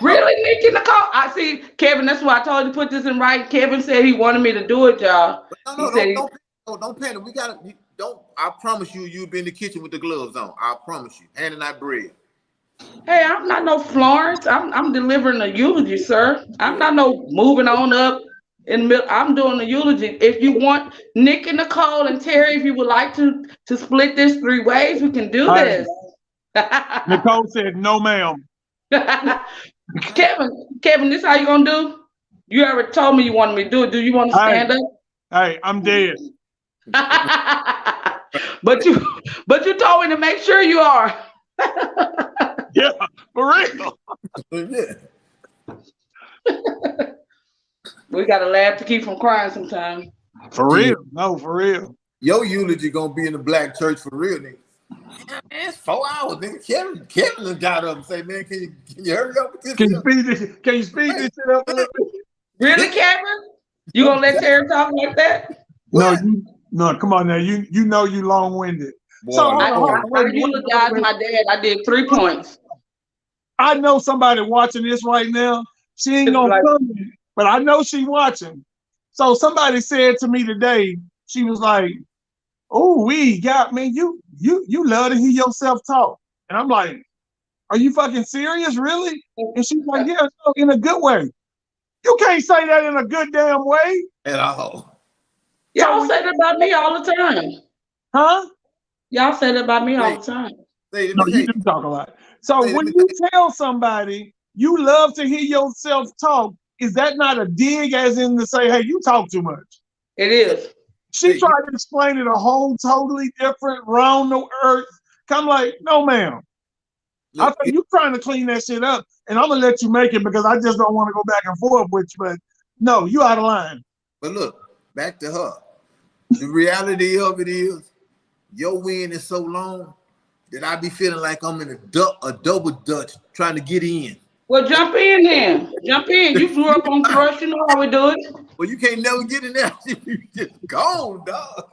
Really, Nikki Nicole? I see, Kevin. That's why I told you to put this in right. Kevin said he wanted me to do it, y'all. Don't panic. We gotta. Don't. I promise you, you'll be in the kitchen with the gloves on. I promise you, handing out bread. Hey, I'm not no Florence. I'm delivering a eulogy, sir. I'm not no moving on up in the middle. I'm doing a eulogy. If you want Nick and Nicole and Terry, if you would like to split this 3 ways, we can do this. Nicole said, no, ma'am. Kevin, this how you gonna do? You already told me you wanted me to do it. Do you want to stand up? Hey, I'm dead. But you told me to make sure you are. Yeah, for real. Yeah. We gotta laugh to keep from crying sometimes. For real. No, for real. Your eulogy gonna be in the black church for real, nigga. Man, it's 4 hours, nigga. Kevin done got up and say, man, can you hurry up with this? Can you speed this shit up a little bit? Really, Kevin? You gonna let Terry talk like that? What? No, come on now. You know you long-winded. Boy, So hold I on, wait. eulogize my dad. I did 3 points. I know somebody watching this right now. She ain't gonna come in, but I know she watching. So somebody said to me today, she was like, "Oh, we got me. You love to hear yourself talk." And I'm like, "Are you fucking serious, really?" And she's like, "Yeah, no, in a good way." You can't say that in a good damn way. at all. Y'all say that about me all the time. Huh? Y'all say that about me all the time. No, you do talk a lot. So when you tell somebody you love to hear yourself talk, is that not a dig as in to say, hey, you talk too much? It is. She tried to explain it a whole totally different, round the earth. I'm like, no, ma'am. I think you're trying to clean that shit up, and I'm gonna let you make it because I just don't want to go back and forth with you. But no, you out of line. But look, back to her. The reality of it is, your win is so long that I be feeling like I'm in a double dutch trying to get in. Well, jump in then. Jump in. You grew up on Thrush. You know how we do it. Well, you can't never get in there. You just gone, dog.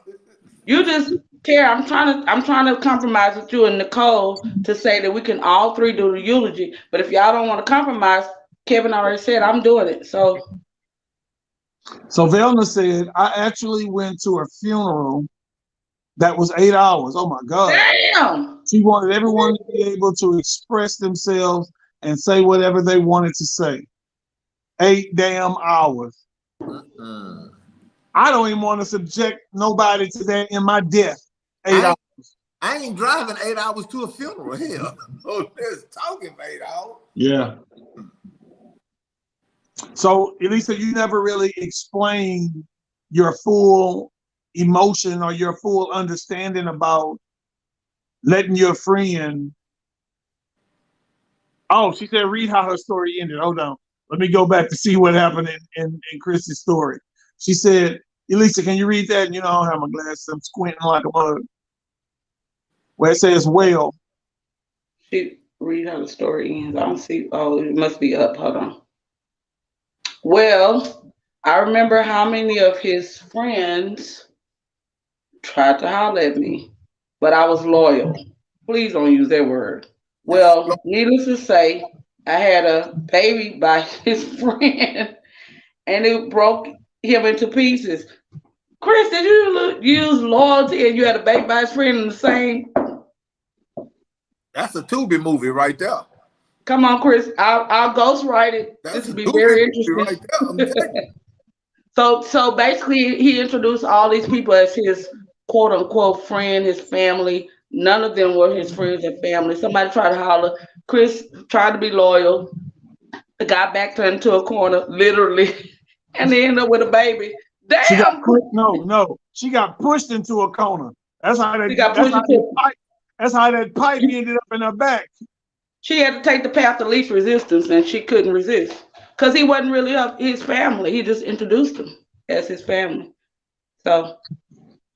You just care. I'm trying to compromise with you and Nicole to say that we can all three do the eulogy. But if y'all don't want to compromise, Kevin already said I'm doing it. So Velna said, I actually went to a funeral that was 8 hours. Oh my God. Damn. She wanted everyone to be able to express themselves and say whatever they wanted to say. 8 damn hours. I don't even want to subject nobody to that in my death. 8 hours. I ain't driving 8 hours to a funeral. Hell, no, there's talking for 8 hours. Yeah. So, Elisa, you never really explained your full emotion or your full understanding about letting your friend. Oh, she said, read how her story ended. Hold on. Let me go back to see what happened in Chris's story. She said, Elisa, can you read that? You know, I don't have my glasses. I'm squinting like a mug. Where it says, well. She read how the story ends. I don't see. Oh, it must be up. Hold on. Well, I remember how many of his friends tried to holler at me, but I was loyal. Please don't use that word. Well, needless to say, I had a baby by his friend, and it broke him into pieces. Chris, did you use loyalty and you had a baby by his friend in the same? That's a Tubi movie right there. Come on, Chris. I'll ghostwrite it. This would be very interesting. Right there, so basically, he introduced all these people as his quote unquote friend, his family. None of them were his friends and family. Somebody tried to holler. Chris tried to be loyal. The guy backed her into a corner, literally, and they ended up with a baby. Damn. She got pushed into a corner. That's how that. That's how that pipe ended up in her back. She had to take the path of least resistance, and she couldn't resist because he wasn't really his family. He just introduced him as his family. So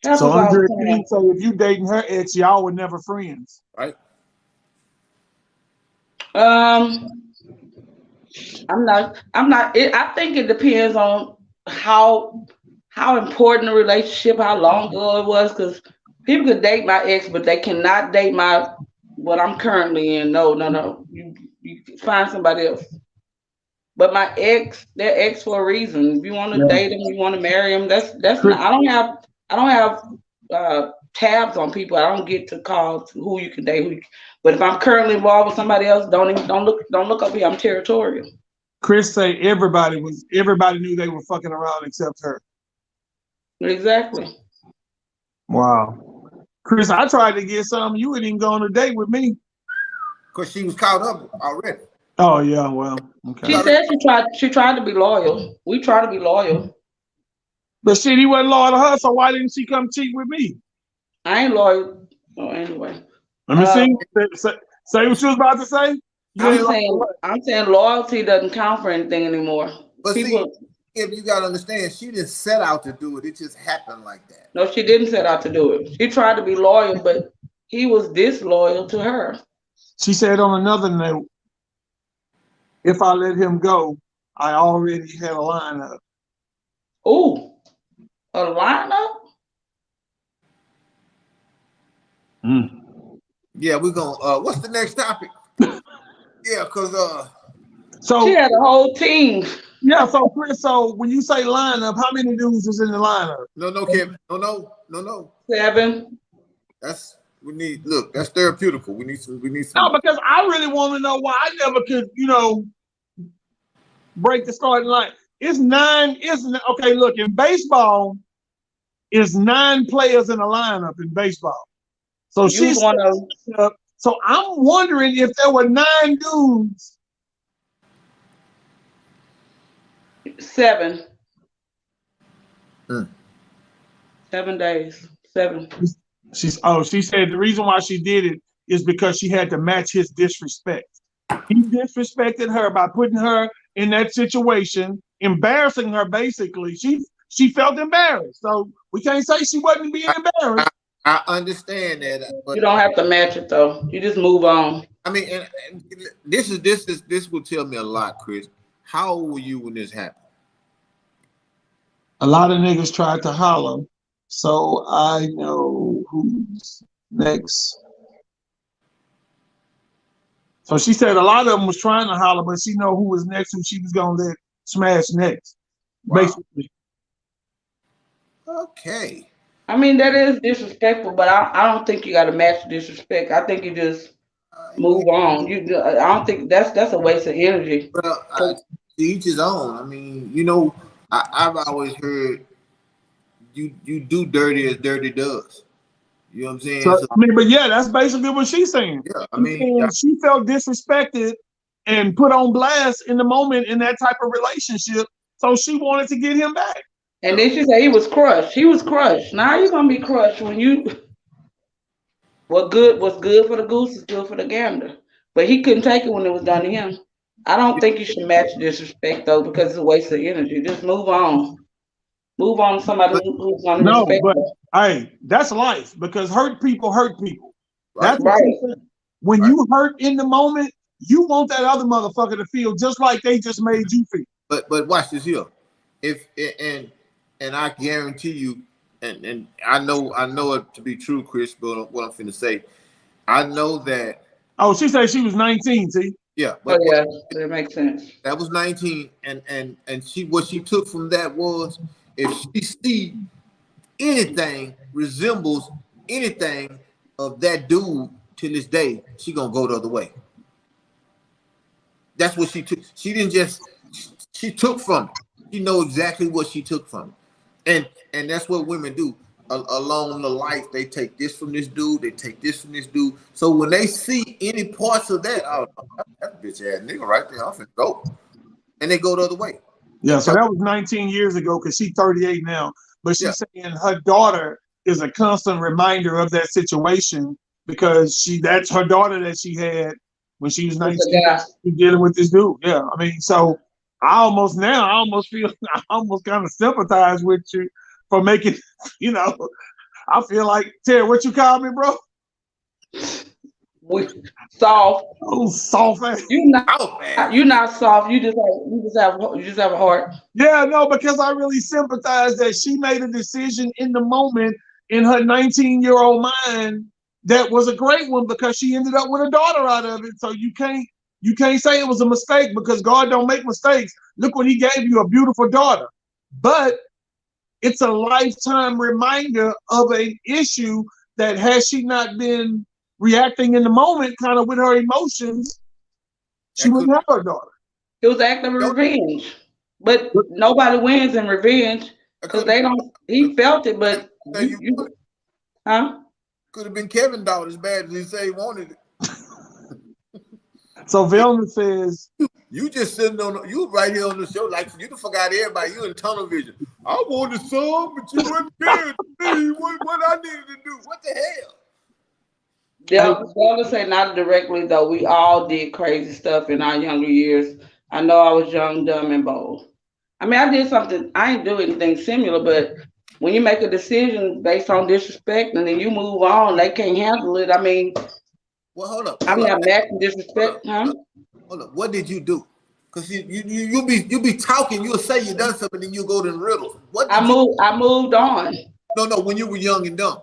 if you dating her ex, y'all were never friends, right? I'm not. I think it depends on how important the relationship, how long ago it was, because people could date my ex, but they cannot date what I'm currently in. No. You find somebody else. But my ex, they're ex for a reason. If you want to date them, you want to marry them. That's not. I don't have tabs on people. I don't get to call who you can date. But if I'm currently involved with somebody else, don't look up here. I'm territorial. Chris say everybody knew they were fucking around except her. Exactly. Wow. Chris, I tried to get some. You wouldn't even go on a date with me. Because she was caught up already. Oh yeah, well, okay. She said she tried to be loyal. We try to be loyal. But shit, he wasn't loyal to her, so why didn't she come cheat with me? I ain't loyal. Oh, anyway. Let me see. Say what you was about to say. I'm saying loyalty doesn't count for anything anymore. But see, if you gotta understand, she didn't set out to do it. It just happened like that. No, she didn't set out to do it. She tried to be loyal, but he was disloyal to her. She said on another note, if I let him go, I already had a lineup. Ooh, a lineup? Yeah, we're gonna what's the next topic? Yeah, because So She had a whole team. yeah, so Chris, so when you say lineup, how many dudes was in the lineup? no, Kevin. No. 7. That's we need look, that's therapeutical. We need some No, because I really want to know why I never could, break the starting line. It's 9, isn't okay, look, in baseball, it's 9 players in a lineup in baseball. So she's one of up. So I'm wondering if there were 9 dudes. 7. 7 days. 7. She said the reason why she did it is because she had to match his disrespect. He disrespected her by putting her in that situation, embarrassing her basically. She felt embarrassed. So we can't say she wasn't being embarrassed. I understand that, but You don't have to match it though. You just move on. I mean, and this will tell me a lot, Chris. How old were you when this happened? A lot of niggas tried to holler, so I know who's next. So she said a lot of them was trying to holler, but she know who was next, who she was gonna let smash next. Wow. Basically. Okay. I mean, that is disrespectful, but I don't think you got to match disrespect. I think you just move on. I don't think that's a waste of energy. Well, to each his own. I mean, I've always heard you do dirty as dirty does. You know what I'm saying? So, I mean, but yeah, that's basically what she's saying. Yeah, I mean, she felt disrespected and put on blast in the moment in that type of relationship, so she wanted to get him back. And then she said he was crushed. He was crushed. Now you're gonna be crushed when you. What's good for the goose is good for the gander. But he couldn't take it when it was done to him. I don't think you should match disrespect though, because it's a waste of energy. Just move on. Move on to somebody who's gonna respect you. Hey, that's life because hurt people hurt people. That's right. When you hurt in the moment, you want that other motherfucker to feel just like they just made you feel. But watch this here. And I guarantee you, and I know it to be true, Chris, but what I'm finna say, I know that. Oh, she said she was 19, see? Yeah. But that makes sense. That was 19, and what she took from that was if she see anything resembles anything of that dude to this day, she gonna go the other way. That's what she took. She didn't just, she took from it. She know exactly what she took from it. And that's what women do. Along the life, they take this from this dude, they take this from this dude. So when they see any parts of that, oh, that bitch ass nigga right there, I'm finna go. And they go the other way. Yeah, so that was 19 years ago because she's 38 now. But she's saying her daughter is a constant reminder of that situation because that's her daughter that she had when she was 19. She's dealing with this dude. Yeah, I mean, so I almost feel, I almost kind of sympathize with you for making, I feel like, Terry, what you call me, bro? Soft. Oh, soft ass. You're not soft. You just have a heart. Yeah, no, because I really sympathize that she made a decision in the moment in her 19-year-old mind that was a great one because she ended up with a daughter out of it. So you can't say it was a mistake because God don't make mistakes. Look what he gave you, a beautiful daughter. But it's a lifetime reminder of an issue that has she not been reacting in the moment kind of with her emotions, she wouldn't have her daughter. It was an act of revenge. But nobody wins in revenge because he felt it, but huh? Could have been Kevin's daughter as bad as he said he wanted it. So Velma says, you just sitting you right here on the show like you done forgot everybody. You in tunnel vision. I wanted some, but you weren't there to me. What I needed to do? What the hell? Velma say not directly though. We all did crazy stuff in our younger years. I know I was young, dumb, and bold. I mean, I did something. I didn't do anything similar, but when you make a decision based on disrespect and then you move on, they can't handle it. I mean, Well, hold up, I'm hold up, not matching hold up, disrespect, huh? hold up, hold up. What did you do? Because you be talking, you'll say you done something, then you go to riddles. What did you I moved on. no, when you were young and dumb.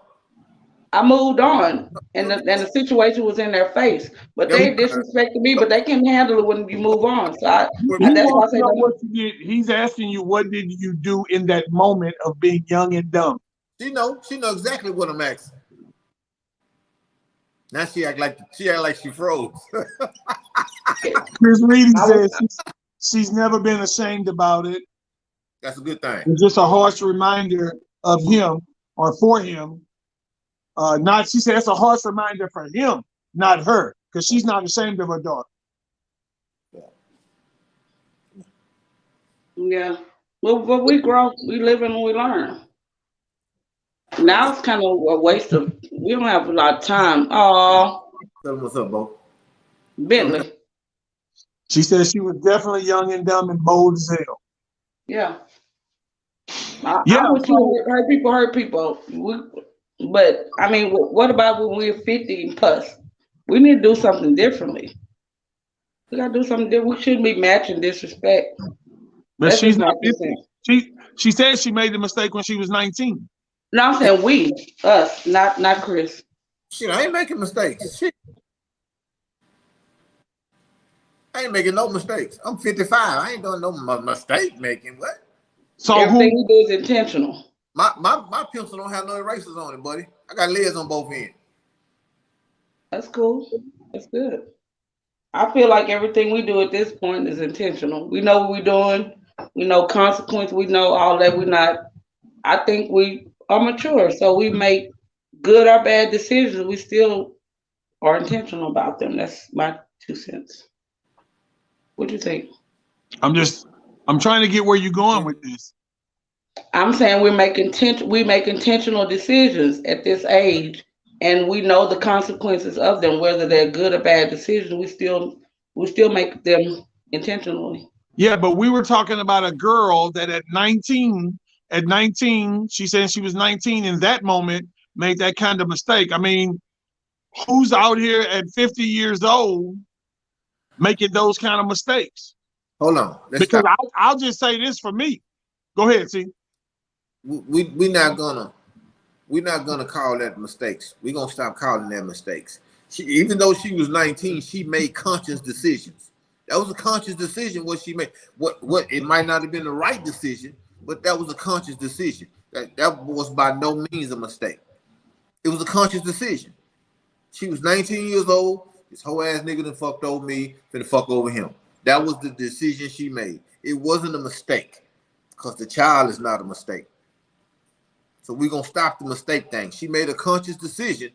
I moved on, and No, the situation was in their face. But there we they disrespected me, but they can handle it when you move on. So He that's why I wants to say, know what don't. you did. He's asking you, what did you do in that moment of being young and dumb? She know exactly what I'm asking. Now she act like she froze. Chris Reedy I was, says she's never been ashamed about it. That's a good thing. It's just a harsh reminder of him or for him. Not she said it's a harsh reminder for him, not her, because she's not ashamed of her daughter. yeah. Well, but we grow, we live and we learn. Now it's kind of a waste of. We don't have a lot of time. Oh, Tell them what's up, Bo. Bentley. She said she was definitely young and dumb and bold as hell. Yeah. Yeah, I'm with you. Hurt people. But I mean, what about when we're 50 plus? We need to do something differently. We gotta do something different. We shouldn't be matching disrespect. but That's she's just my not 50. 2 cents. She said she made the mistake when she was 19. No, I'm saying we, us, not Chris. Shit, I ain't making mistakes. Shit. I ain't making no mistakes. I'm 55. I ain't doing no mistake making. What? So Everything who? we do is intentional. My pencil don't have no erasers on it, buddy. I got leads on both ends. That's cool. That's good. I feel like everything we do at this point is intentional. We know what we're doing. We know consequence. We know all that. We're not. I think we are mature, so we make good or bad decisions. We still are intentional about them. That's my 2 cents. What do you think? I'm trying to get where you're going with this. I'm saying we make intentional decisions at this age, and we know the consequences of them, whether they're good or bad decisions. We still make them intentionally. Yeah, but we were talking about a girl that at 19, she said she was 19 in that moment, made that kind of mistake. I mean, who's out here at 50 years old making those kind of mistakes? Hold on. Let's Because stop. I'll just say this for me. Go ahead, see. We're not gonna call that mistakes. We're gonna stop calling that mistakes. Even though she was 19, she made conscious decisions. That was a conscious decision what she made. What it might not have been the right decision, but that was a conscious decision. That was by no means a mistake. It was a conscious decision. She was 19 years old. This whole ass nigga done fucked over me, finna fuck over him. That was the decision she made. It wasn't a mistake, because the child is not a mistake. So we're gonna stop the mistake thing. She made a conscious decision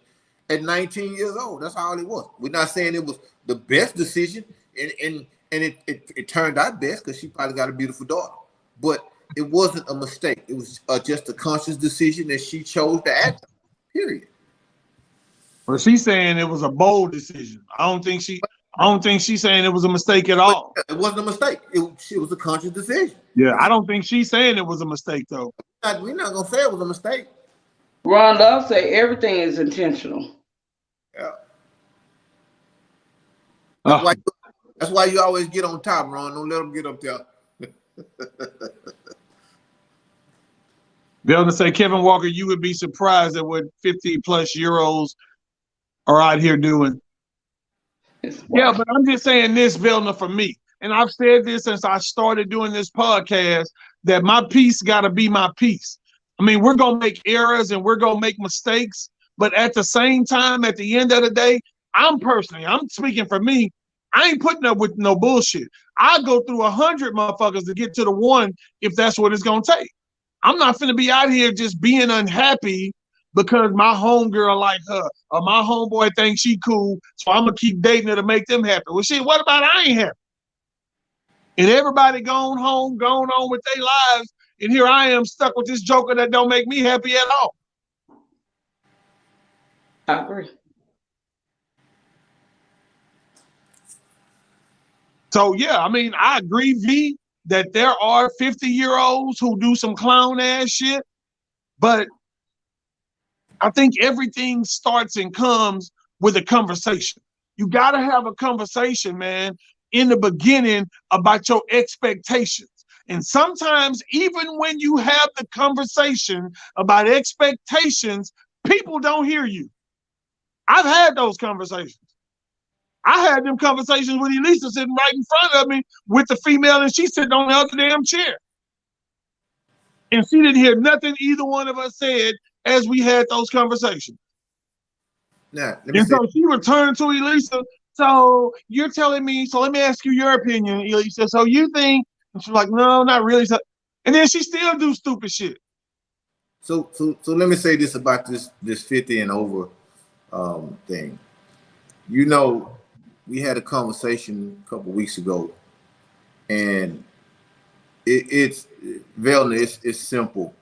at 19 years old. That's all it was. We're not saying it was the best decision, and it turned out best because she probably got a beautiful daughter. But it wasn't a mistake. It was just a conscious decision that she chose to act on. Period. Well, she's saying it was a bold decision. I don't think she's saying it was a mistake at all. But it wasn't a mistake. It was a conscious decision. Yeah, I don't think she's saying it was a mistake though. We're not gonna say it was a mistake. Ron Love say everything is intentional. Yeah. Uh, That's why you always get on top, Ron. Don't let them get up there. They're gonna say, Kevin Walker, you would be surprised at what 50-plus-year-olds are out here doing. Yeah, but I'm just saying this, Vilna, for me. And I've said this since I started doing this podcast, that my peace got to be my peace. I mean, we're going to make errors and we're going to make mistakes. But at the same time, at the end of the day, I'm speaking for me, I ain't putting up with no bullshit. I go through 100 motherfuckers to get to the one if that's what it's going to take. I'm not finna be out here just being unhappy because my homegirl like her or my homeboy thinks she cool, so I'm gonna keep dating her to make them happy. Well, shit, what about I ain't happy? And everybody gone home, gone on with their lives, and here I am stuck with this joker that don't make me happy at all. I agree. So yeah, I mean, I agree, V, that there are 50-year-olds who do some clown ass shit, But I think everything starts and comes with a conversation. You got to have a conversation, man, in the beginning about your expectations. And sometimes, even when you have the conversation about expectations, people don't hear you. I've had those conversations. I had them conversations with Elisa sitting right in front of me with the female, and she's sitting on the other damn chair. And she didn't hear nothing either one of us said as we had those conversations. Now, let me And say, so she returned to Elisa. So you're telling me, so let me ask you your opinion, Elisa. So you think, and she's like, no, not really. So, and then she still do stupid shit. so let me say this about this 50 and over thing. You know, we had a conversation a couple weeks ago, and it's Velna, it's simple.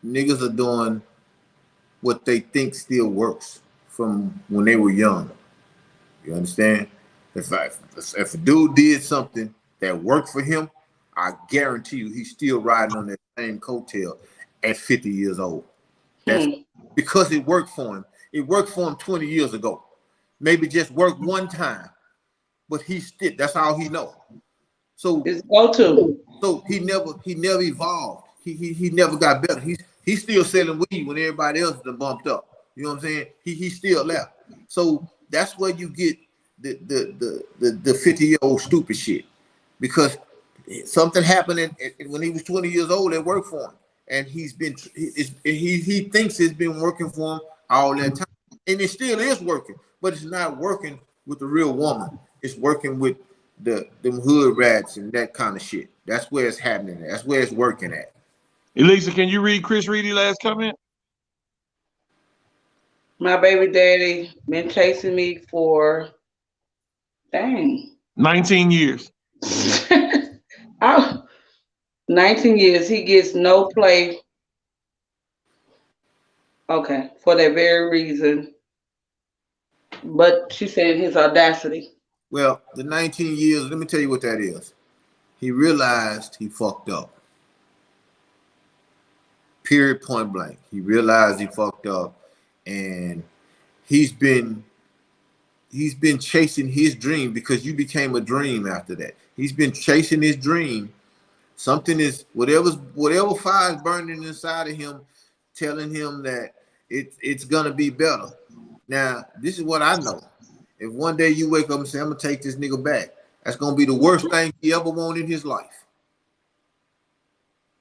Niggas are doing what they think still works from when they were young. You understand? If a dude did something that worked for him, I guarantee you he's still riding on that same coattail at 50 years old. That's because it worked for him. It worked for him 20 years ago. Maybe just worked one time, but he still, that's all he knows. So It's go-to. So he never evolved. He never got better. He's still selling weed when everybody else is bumped up. You know what I'm saying? He still left. So that's where you get the 50-year-old stupid shit, because something happened when he was 20 years old that worked for him, and he thinks it's been working for him all that time, and it still is working, but it's not working with the real woman. It's working with them hood rats and that kind of shit. That's where it's happening. That's where it's working at. Elisa, can you read Chris Reedy last comment? My baby daddy been chasing me for 19 years. 19 years. He gets no play. Okay, for that very reason. But she's saying his audacity. Well, the 19 years, let me tell you what that is. He realized he fucked up. Period, point blank. He realized he fucked up, and he's been chasing his dream, because you became a dream after that. He's been chasing his dream. Something is, whatever fire is burning inside of him, telling him that it's gonna be better. Now, this is what I know. If one day you wake up and say, I'm gonna take this nigga back, that's gonna be the worst thing he ever wanted in his life.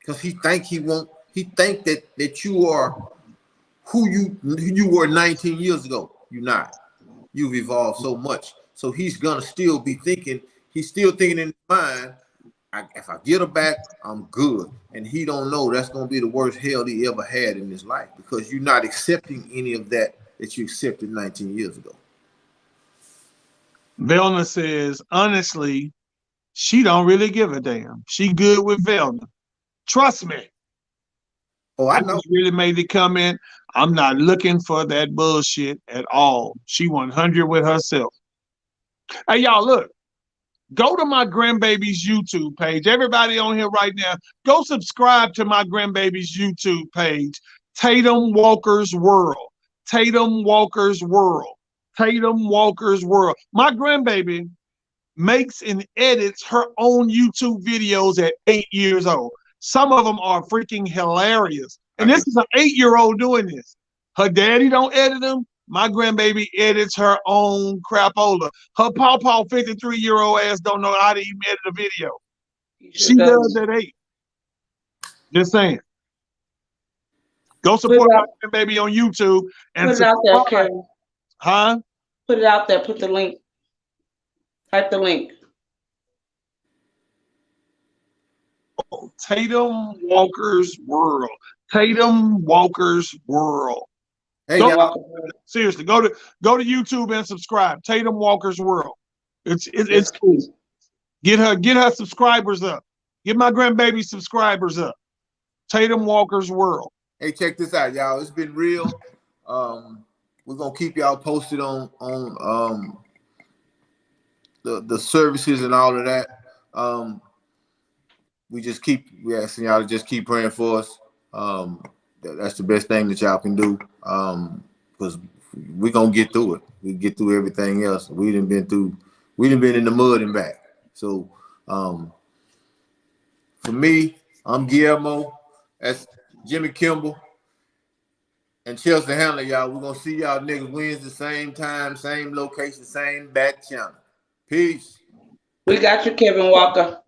Because he think that you are who you were 19 years ago. You're not. You've evolved so much. So he's gonna still be thinking, he's still thinking in his mind, if I get her back, I'm good. And he don't know that's gonna be the worst hell he ever had in his life, because you're not accepting any of that you accepted 19 years ago. Velna says, honestly, she don't really give a damn. She good with Velna. Trust me. Oh, I know. Just really made the comment, I'm not looking for that bullshit at all. She 100 with herself. Hey, y'all, look. Go to my grandbaby's YouTube page. Everybody on here right now, go subscribe to my grandbaby's YouTube page, Tatum Walker's World. Tatum Walker's World. Tatum Walker's World. My grandbaby makes and edits her own YouTube videos at 8 years old. Some of them are freaking hilarious. And this is an 8-year-old doing this. Her daddy don't edit them. My grandbaby edits her own crapola. Her pawpaw 53-year-old ass don't know how to even edit a video. She does at 8. Just saying. Go support my grandbaby on YouTube and put it out there, Kevin. Huh? Put it out there. Put the link. Type the link. Oh, Tatum Walker's World. Tatum Walker's World. Hey, seriously, go to YouTube and subscribe. Tatum Walker's World. It's cool. Get her subscribers up. Get my grandbaby subscribers up. Tatum Walker's World. Hey, check this out, y'all. It's been real. We're gonna keep y'all posted on the services and all of that. We asking y'all to just keep praying for us. that's the best thing that y'all can do. Because we're gonna get through it. We get through everything else. We done been in the mud and back. So for me, I'm Guillermo. That's Jimmy Kimball and Chelsea Handler, y'all. We're gonna see y'all niggas Wednesday, same time, same location, same back channel. Peace. We got you, Kevin Walker.